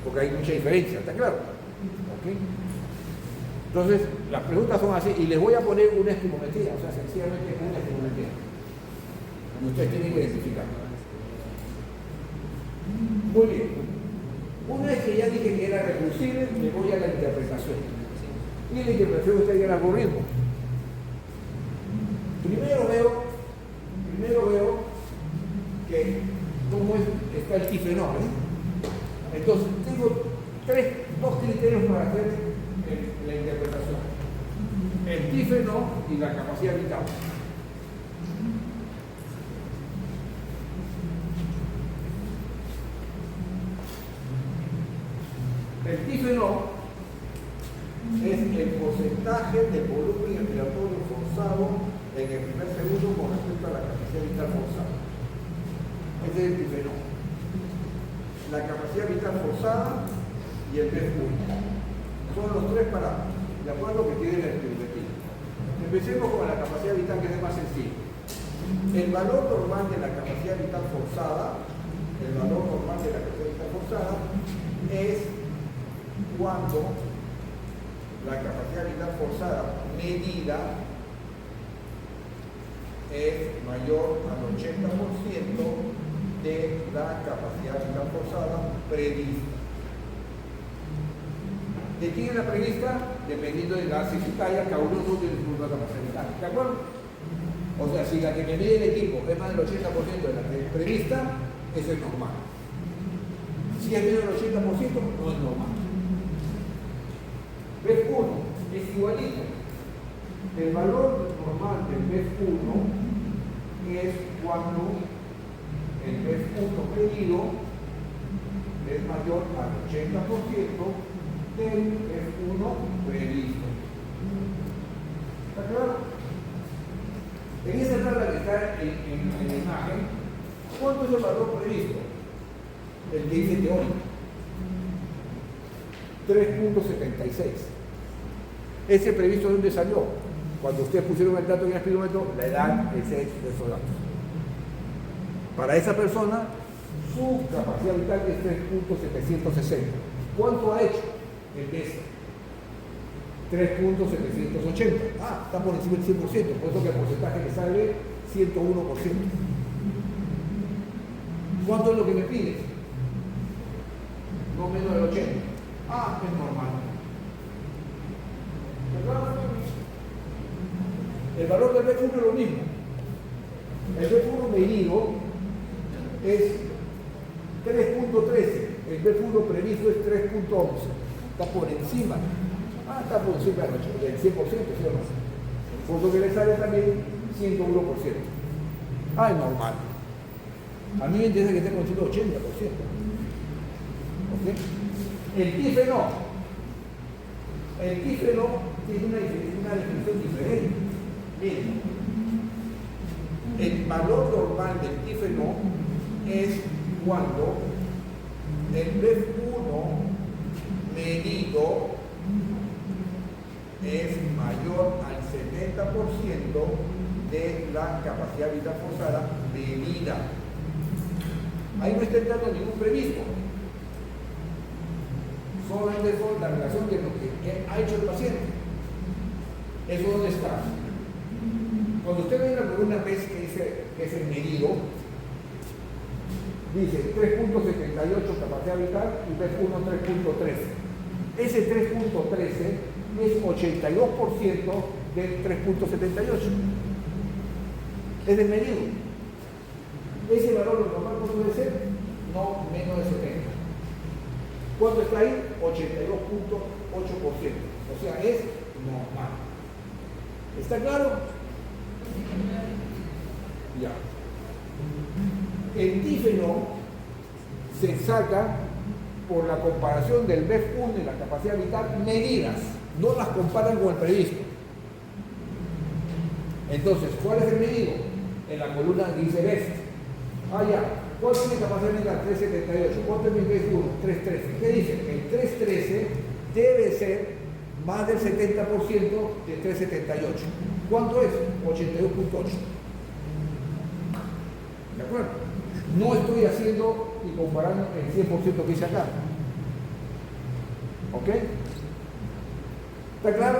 porque hay mucha diferencia, ¿está claro? ¿Okay? Entonces, las preguntas son así, y les voy a poner una estimometría, o sea, sencillamente una estimometría. Y ustedes tienen que identificar. Muy bien. Una vez que ya dije que era reproducible, me voy a la interpretación. Y la interpretación está en el algoritmo. Primero veo que cómo está el tifenol. Entonces, tengo dos criterios para hacer la interpretación. El tifenol y la capacidad vital. El tifenol es el porcentaje de volumen expiratorio forzado en el primer segundo con respecto a la capacidad vital forzada. Ese es el tifenol. La capacidad vital forzada y el BEF1. Son los 3 parámetros, de acuerdo a lo que tiene la espirometría. Empecemos con la capacidad vital, que es el más sencillo. El valor normal de la capacidad vital forzada, es cuando la capacidad vital forzada medida es mayor al 80% de la capacidad vital forzada prevista. ¿De quién es la prevista? Dependiendo de la citalla, cada uno tiene su propia capacidad vital. ¿De acuerdo? O sea, si la que me mide el equipo es más del 80% de la que es prevista, eso es normal. Si es menos del 80%, no es normal. BEF1 es igualito. El valor normal del BEF1 es cuando el BEF1 pedido es mayor al 80% del BEF1 previsto. ¿Está claro? En esa tabla que está en la imagen, ¿cuánto es el valor previsto? El que dice teórico. 3.76. Ese previsto, ¿de dónde salió? Cuando ustedes pusieron el dato en el espirómetro, la edad es de esos datos. Para esa persona, su capacidad vital es 3.760. ¿Cuánto ha hecho el DESA? 3.780. Ah, está por encima del 100%, por eso que el porcentaje le sale 101%. ¿Cuánto es lo que me pide? No menos del 80%. Ah, es normal. ¿Verdad? El valor del B1 es lo mismo. El B1 medido es 3.13. El B1 previsto es 3.11. Está por encima. Ah, está por encima del 100%, ¿sí o no? Por lo que le sale también 101%. Ah, es normal. A mí me interesa que esté con 180%. ¿Ok? El tífeno. El tífeno tiene una definición diferente. Miren, el valor normal del tífeno es cuando el BEF1 medido es mayor al 70% de la capacidad vital forzada medida. Ahí no está entrando ningún previsto. Solamente es la relación de lo que ha hecho el paciente. ¿Eso dónde está? Cuando usted ve una columna PES que dice que es el medido, dice 3.78 capacidad vital y BEF1 3.13. Ese 3.13 es 82% del 3.78. Es el medido. Ese valor normal no puede ser no menos de 70. ¿Cuánto está ahí? 82.8%. O sea, es normal. ¿Está claro? Ya. El tífeno se saca por la comparación del BEF1 y la capacidad vital medidas. No las comparan con el previsto. Entonces, ¿cuál es el medido? En la columna dice BEF. Ah, ya. ¿Cuál tiene capacidad vital? 378. ¿Cuánto es mi BEF1? 313. ¿Qué dice? El 313 debe ser más del 70% de 378. ¿Cuánto es? 82.8. ¿De acuerdo? No estoy haciendo y comparando el 100% que hice acá. ¿Ok? ¿Está claro?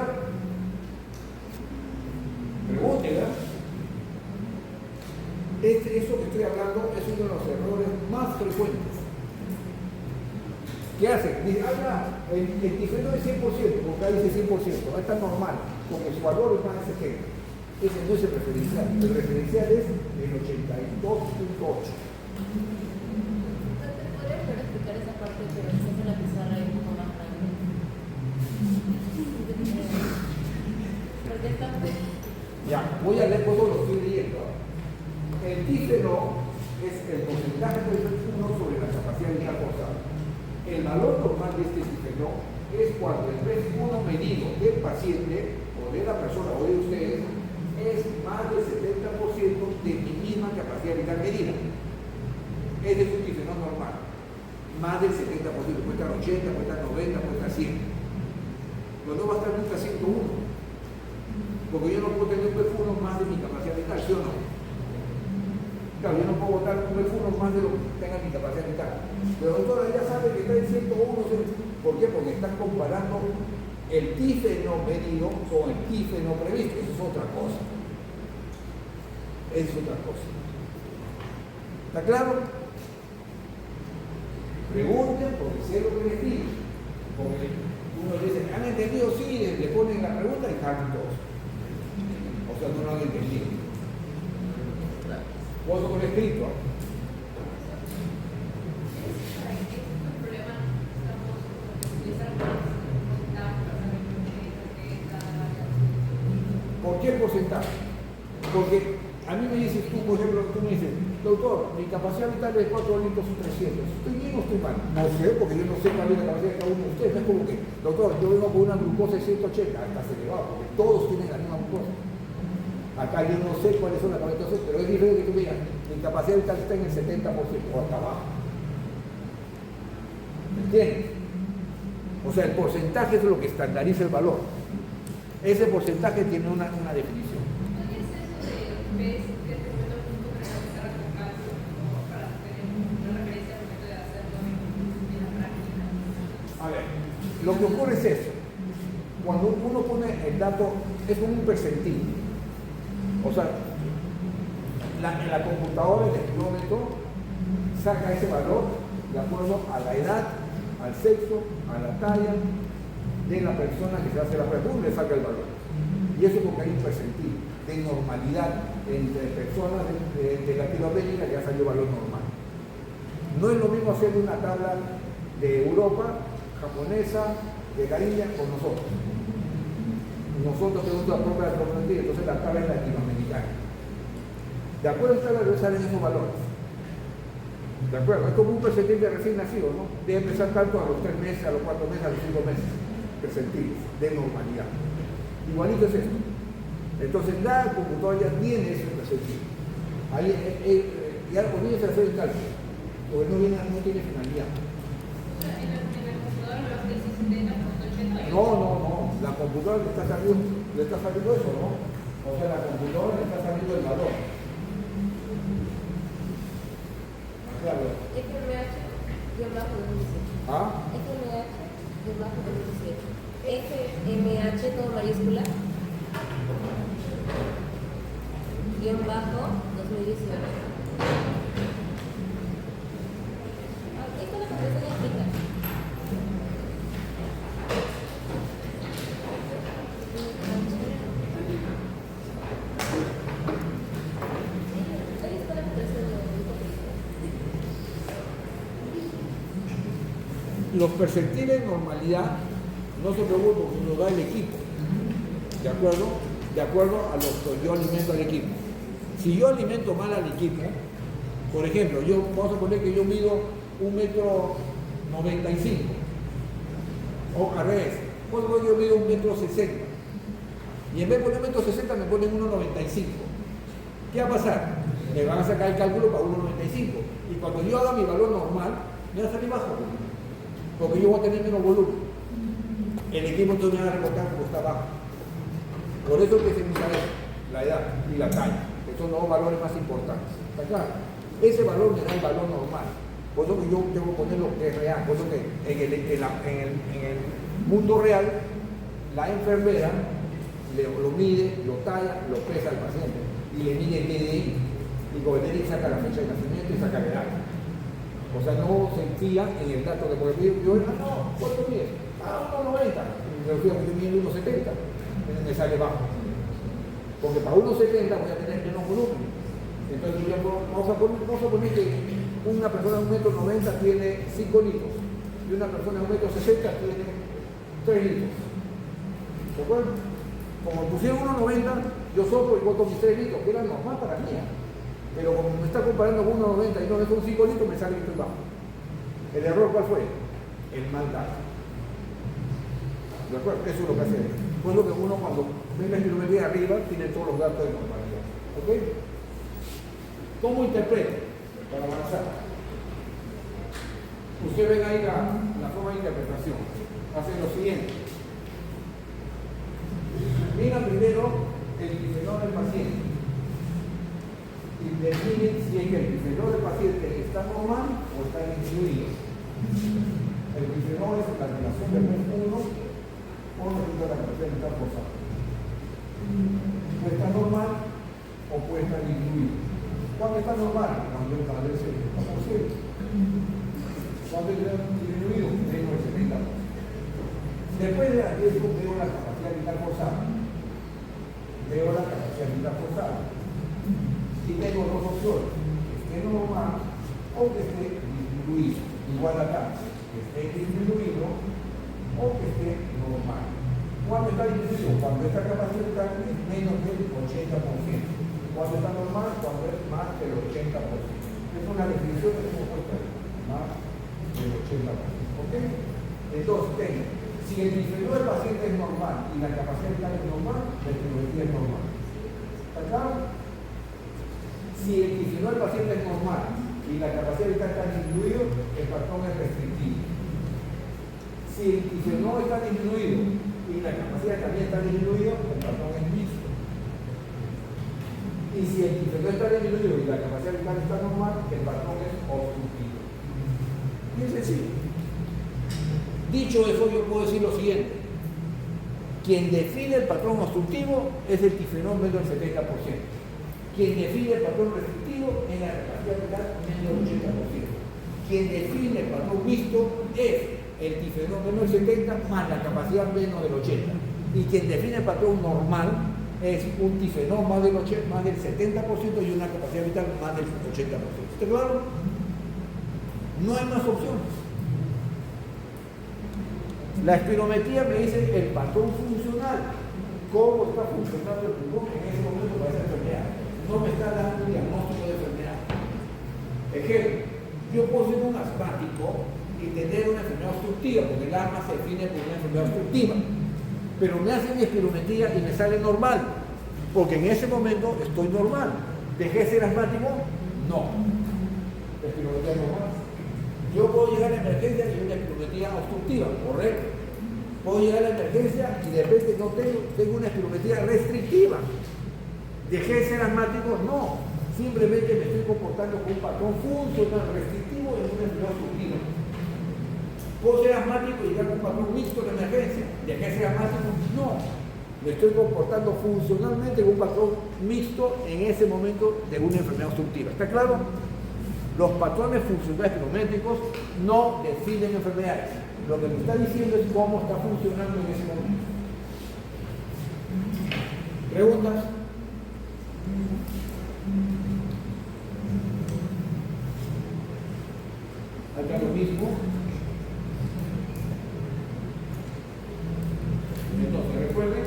Pregúntela. Eso que estoy hablando es uno de los errores más frecuentes. ¿Qué hacen? Dicen, el tífeno es 100%, porque ahí dice 100%, está normal, porque su valor es más de 70. Ese no es el referencial. El referencial es el 82.8. ¿Podría volver a explicar esa parte, pero quizás en la pizarra hay un poco más grande? Porque está... Ya, voy a leer todo lo que estoy leyendo. El tífeno es el porcentaje del BEF1 sobre la capacidad vital forzada. El valor normal de este tífeno es cuando el BEF1 medido del paciente o de la persona o de ustedes es más del 70% de mi misma capacidad vital medida. Ese es un tífeno normal. Más del 70%, puede estar 80, puede estar 90, puede estar 100. Pero no va a estar nunca 101. Porque yo no puedo tener un P1 más de mi capacidad vital, ¿sí o no? Claro, yo no puedo botar un P1 más de lo que tenga mi capacidad vital. Pero doctora, ya sabe que está en 101. ¿Por qué? Porque están comparando el TIFE no medido con el TIFE no previsto. Eso es otra cosa. Eso es otra cosa. ¿Está claro? Pregunten porque sé lo que les digo. Porque uno dice, ¿han entendido? Sí, le ponen la pregunta y jalan todos. O sea, no lo han entendido. Vos con escrito. ¿Por qué porcentaje? Porque a mí me dices tú, por ejemplo, tú me dices, doctor, mi capacidad vital es 4 litros y 300. ¿Estoy bien o estoy mal? No sé, porque yo no sé cuál es la capacidad de cada uno de ustedes. No es como que, doctor, yo vengo con una glucosa de 180, hasta se elevado, porque todos tienen la misma glucosa. Acá yo no sé cuáles son las capacidades, pero es diferente que tú digas, mi capacidad vital está en el 70% o hasta abajo. ¿Me entiendes? O sea, el porcentaje es lo que estandariza el valor. Ese porcentaje tiene una definición. ¿Qué es eso de PES, que es el punto para realizar la cálculo para tener una referencia al momento de hacerlo en la práctica? A ver, lo que ocurre es eso. Cuando uno pone el dato, es como un percentil. O sea, en la computadora, el kilómetro, saca ese valor de acuerdo a la edad, al sexo, a la talla de la persona que se hace la prueba, le saca el valor. Y eso porque hay un percentil de normalidad entre personas de Latinoamérica que ya salió valor normal. No es lo mismo hacer una tabla de Europa, japonesa, de la India con nosotros. Nosotros tenemos la propia frontera, entonces la tabla es latinoamericana. De acuerdo a esta tabla salen esos valores. De acuerdo, es como un percentil de recién nacido, ¿no? Debe empezar tanto a los 3 meses, a los 4 meses, a los 5 meses. Percentiles de normalidad. Igualito es esto. Entonces la computadora ya tiene ese percentil. Ahí ya olvídense de hacer el cálculo, porque no tiene finalidad. En el computador lo hace el 70%. No. La computadora le está saliendo eso, ¿no? O sea, la computadora le está saliendo el valor. Claro. FMH, yo bajo 2018. ¿Ah? FMH, yo bajo 2018. FMH, todo mayúscula. Guión bajo 2018. Esta es la contraseña escrita. Ahí está la contraseña. Los percentiles de normalidad no se preocupen porque nos da el equipo. ¿De acuerdo? De acuerdo a lo que yo alimento al equipo. Si yo alimento mal al equipo, por ejemplo, vamos a poner que yo mido 1,95 m. O al revés, yo mido 1,60 m. Y en vez de poner 1,60 m me ponen 1,95 m. ¿Qué va a pasar? Me van a sacar el cálculo para 1,95 m. Y cuando yo haga mi valor normal, me va a salir bajo. Porque yo voy a tener menos volumen. El equipo entonces me va a recortar porque está bajo. Por eso que se usa la edad y la talla, que son los valores más importantes. ¿Está claro? Ese valor me da el valor normal. Por eso que yo tengo que poner lo que es real. Por eso que en el mundo real, la enfermera lo mide, lo talla, lo pesa al paciente y le mide el DNI. Y con el DNI saca la fecha de nacimiento y saca la edad. O sea, no se fía en el dato de por ejemplo, no, ¿cuánto mide? 1,90. Y me fío que yo mido 1,70. Me sale bajo. Porque para 1,70 voy a tener menos volumen. Entonces vamos a poner que una persona de 1,90 m tiene 5 litros y una persona de 1,60 m tiene 3 litros. ¿De acuerdo? Como pusieron 1,90 m, yo soplo y boto mis 3 litros, que era normal para mí. Pero como me está comparando con 1,90 m y no es un 5 litros, me sale que estoy bajo. ¿El error cuál fue? El mal dato. ¿De acuerdo? Eso es lo que hace. Por lo que uno cuando ve la geometría arriba tiene todos los datos de normalidad. ¿Ok? ¿Cómo interpreta? Para avanzar. Ustedes ven ahí la forma de interpretación. Hacen lo siguiente. Mira primero y definen si es que el bifenol del paciente está normal o está disminuido. El bifenol es la relación del MES1 con respecto a la capacidad vital forzada. Puede estar normal o puede estar disminuido. ¿Cuándo está normal? Cuando el canal es el 70%. ¿Cuándo está disminuido? Menos del 70%. Después de la riesgo veo la capacidad vital forzada. Veo la capacidad vital forzada. Y tengo dos opciones, que esté normal o que esté disminuido. Igual acá, que esté disminuido o que esté normal. ¿Cuándo está disminuido? Cuando esta capacidad vital es menos del 80%. Cuando está normal, cuando es más del 80%. Es una definición que hemos puesto ahí, más del 80%. ¿Ok? Entonces tengo, si el bifenol del paciente es normal y la capacidad vital es normal, la espirometría es normal. ¿Está claro? Si el bifenol del paciente es normal y la capacidad vital está disminuido, el patrón es restrictivo. Si el bifenol está disminuido y la capacidad también está disminuido, el patrón es mixto. Y si el bifenol está disminuido y la capacidad vital está normal, el patrón es obstructivo. Bien sencillo. Dicho eso, yo puedo decir lo siguiente. Quien define el patrón obstructivo es el bifenol menos del 70%. Quien define el patrón restrictivo es la capacidad vital menos del 80%. Quien define el patrón mixto es el bifenol menos del 70% más la capacidad menos del 80%. Y quien define el patrón normal es un bifenol más del 70% y una capacidad vital más del 80%. ¿Está claro? No hay más opciones. La espirometría me dice el patrón funcional, cómo está funcionando el pulmón en ese momento para esa enfermedad. No me está dando un diagnóstico de enfermedad. Ejemplo, yo puedo ser un asmático y tener una enfermedad obstructiva, porque el asma se define por una enfermedad obstructiva. Pero me hacen mi espirometría y me sale normal, porque en ese momento estoy normal. ¿Dejé de ser asmático? No. La espirometría es normal. Yo puedo llegar a la emergencia y una espirometría obstructiva, correcto. Puedo llegar a la emergencia y de repente no tengo una espirometría restrictiva. ¿Dejé de ser asmático? No. Simplemente me estoy comportando con un patrón funcional restrictivo en una enfermedad obstructiva. ¿Puedo ser asmático y llegar con un patrón mixto en la emergencia? ¿Dejé de ser asmático? No. Me estoy comportando funcionalmente con un patrón mixto en ese momento de una enfermedad obstructiva. ¿Está claro? Los patrones funcionales espirométricos no definen enfermedades. Lo que me está diciendo es cómo está funcionando en ese momento. ¿Preguntas? Acá lo mismo. Entonces, recuerden.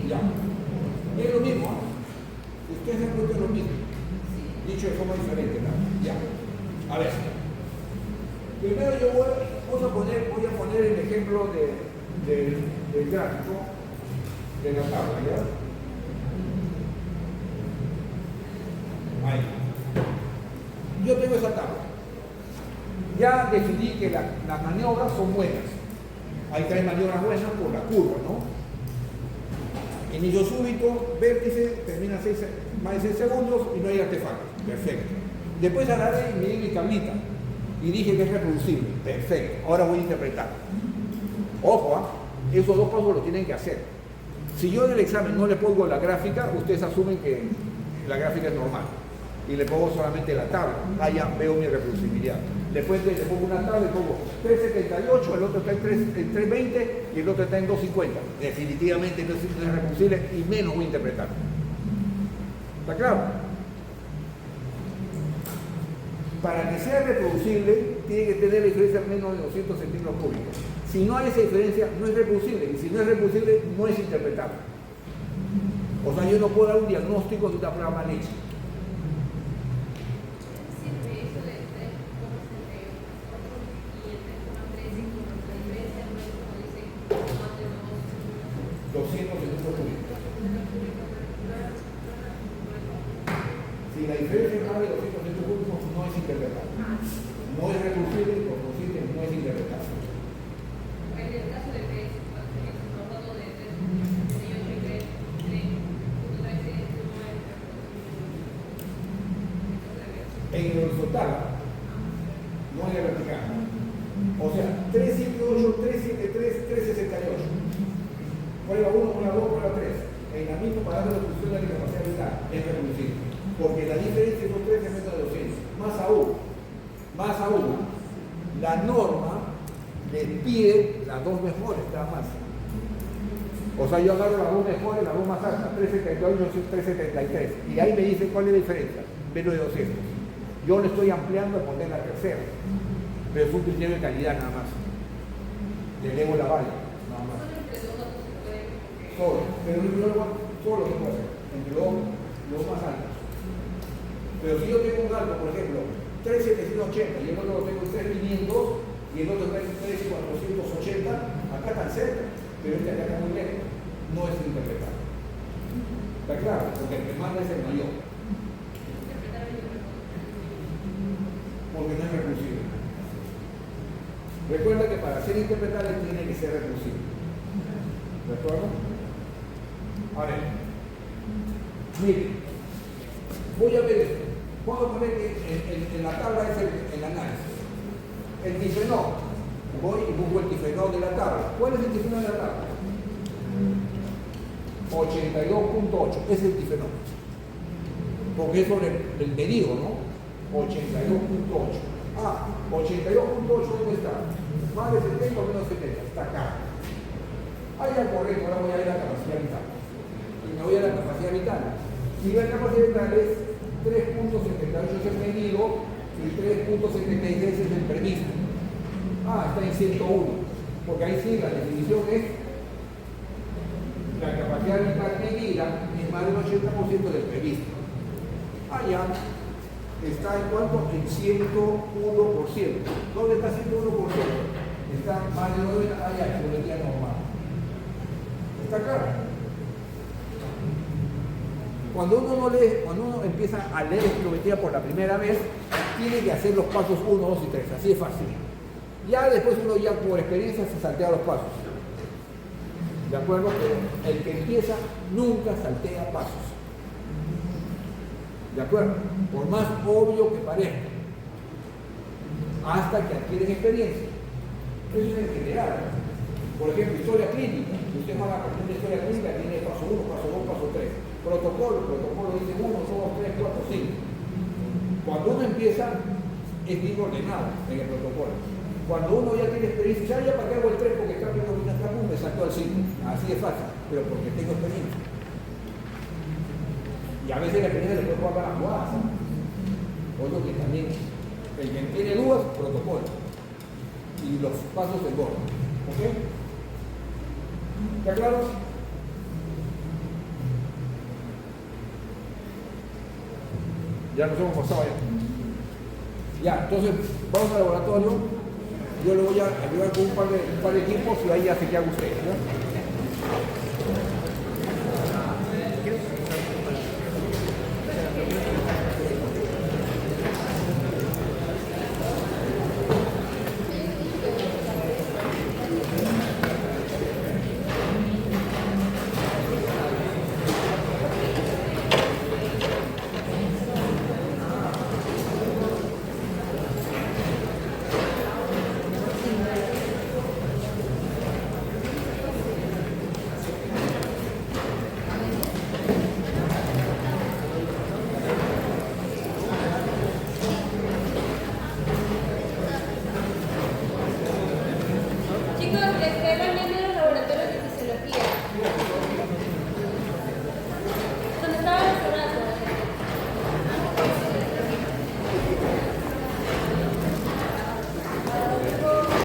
Ya. Es lo mismo, ¿eh? Ustedes han puesto lo mismo. Dicho de forma diferente, ¿no? Ya. A ver. Primero yo voy a poner el ejemplo del gráfico de la tabla, ¿ya? Ahí. Yo tengo esa tabla. Ya decidí que las maniobras son buenas. Hay 3 maniobras buenas por la curva, ¿no? Inicio súbito, vértice, termina más de 6 segundos y no hay artefacto. Perfecto. Después agarré y medí mi tablita y dije que es reproducible. Perfecto. Ahora voy a interpretar. Ojo, esos 2 pasos los tienen que hacer. Si yo en el examen no le pongo la gráfica, ustedes asumen que la gráfica es normal. Y le pongo solamente la tabla. Ya veo mi reproducibilidad. Después le pongo una tabla y pongo 378, el otro está en 320 y el otro está en 250. Definitivamente no es reproducible y menos voy a interpretar. ¿Está claro? Para que sea reproducible, tiene que tener la diferencia menos de 200 centímetros cúbicos. Si no hay esa diferencia, no es reproducible. Y si no es reproducible, no es interpretable. O sea, yo no puedo dar un diagnóstico de una prueba mal hecha. Sirve eso de 200 centímetros cúbicos. Si la diferencia es más de 200 centímetros cúbicos, no es interpretable. No es recursible y por consiguiente no es interpretable. En el caso de que es un robo de 3.8 y 3.13 no es En el horizontal, no en el vertical. O sea, 378, 373, 368. Prueba 1, prueba 2, prueba 3. En la misma parámetro de función de la capacidad vital es reproducible. Porque la diferencia son 13 metros de 200. Más aún, la norma le pide las dos mejores, nada más. O sea, yo agarro las dos mejores, las dos más altas, 378 y 373. Y ahí me dice cuál es la diferencia, menos de 200. Yo le estoy ampliando a poner la tercera. Pero es un criterio de calidad nada más. Le elevo la valla, nada más. Solo, pero solo se puede hacer, entre los más altos. Pero si yo tengo un alto, por ejemplo, 3.780 y el otro lo tengo en 3.500 y el otro está en 3.480, acá están cerca, pero este acá está muy lejos. No es interpretable. ¿Está claro? Porque el que manda es el mayor. Porque no es recursible. Recuerda que para ser interpretable tiene que ser recursible. ¿De acuerdo? A ver, miren, voy a ver esto. Puedo poner que en la tabla es el análisis. El difenol, voy y busco el difenol de la tabla. ¿Cuál es el difenol de la tabla? 82.8, ese es el difenol. Porque es sobre el medido, ¿no? 82.8. Ah, 82.8, ¿dónde está? Más de 70 o menos 70, está acá. Ahí al correcto, ahora voy a ir a la capacidad vital. Y me voy a la capacidad vital. Y la capacidad vital es 3.78 es el medido y 3.76 es el previsto. Ah, está en 101. Porque ahí sí la definición es la capacidad vital medida es más del 80% del previsto. Allá está en cuanto en 101%. ¿Dónde está 101%? Está más de 90 allá en geometría normal. ¿Está claro? Cuando uno empieza a leer geometría por la primera vez, tiene que hacer los pasos 1, 2 y 3, así es fácil. Ya después uno ya por experiencia se saltea los pasos. ¿De acuerdo? Pero el que empieza nunca saltea pasos. ¿De acuerdo? Por más obvio que parezca. Hasta que adquieren experiencia. Eso es en general. Por ejemplo, historia clínica. Si usted va a aprender historia clínica, tiene paso 1, paso 2, paso 3. Protocolo dice 1, 2, 3, 4, 5. Cuando uno empieza, es bien ordenado en el protocolo. Cuando uno ya tiene experiencia, ya para qué hago el 3 porque está viendo que está me saltó al 5. Así es fácil, pero porque tengo experiencia. Y a veces la experiencia le puede jugar a las jugadas. Otro que también, el que tiene dudas, protocolo. Y los pasos del gordo. ¿Ok? ¿Está claro? Ya nos hemos pasado ya. Ya, entonces vamos al laboratorio. Yo le voy a ayudar con un par de equipos y ahí ya se quedan ustedes, ¿no? Chicos, les queda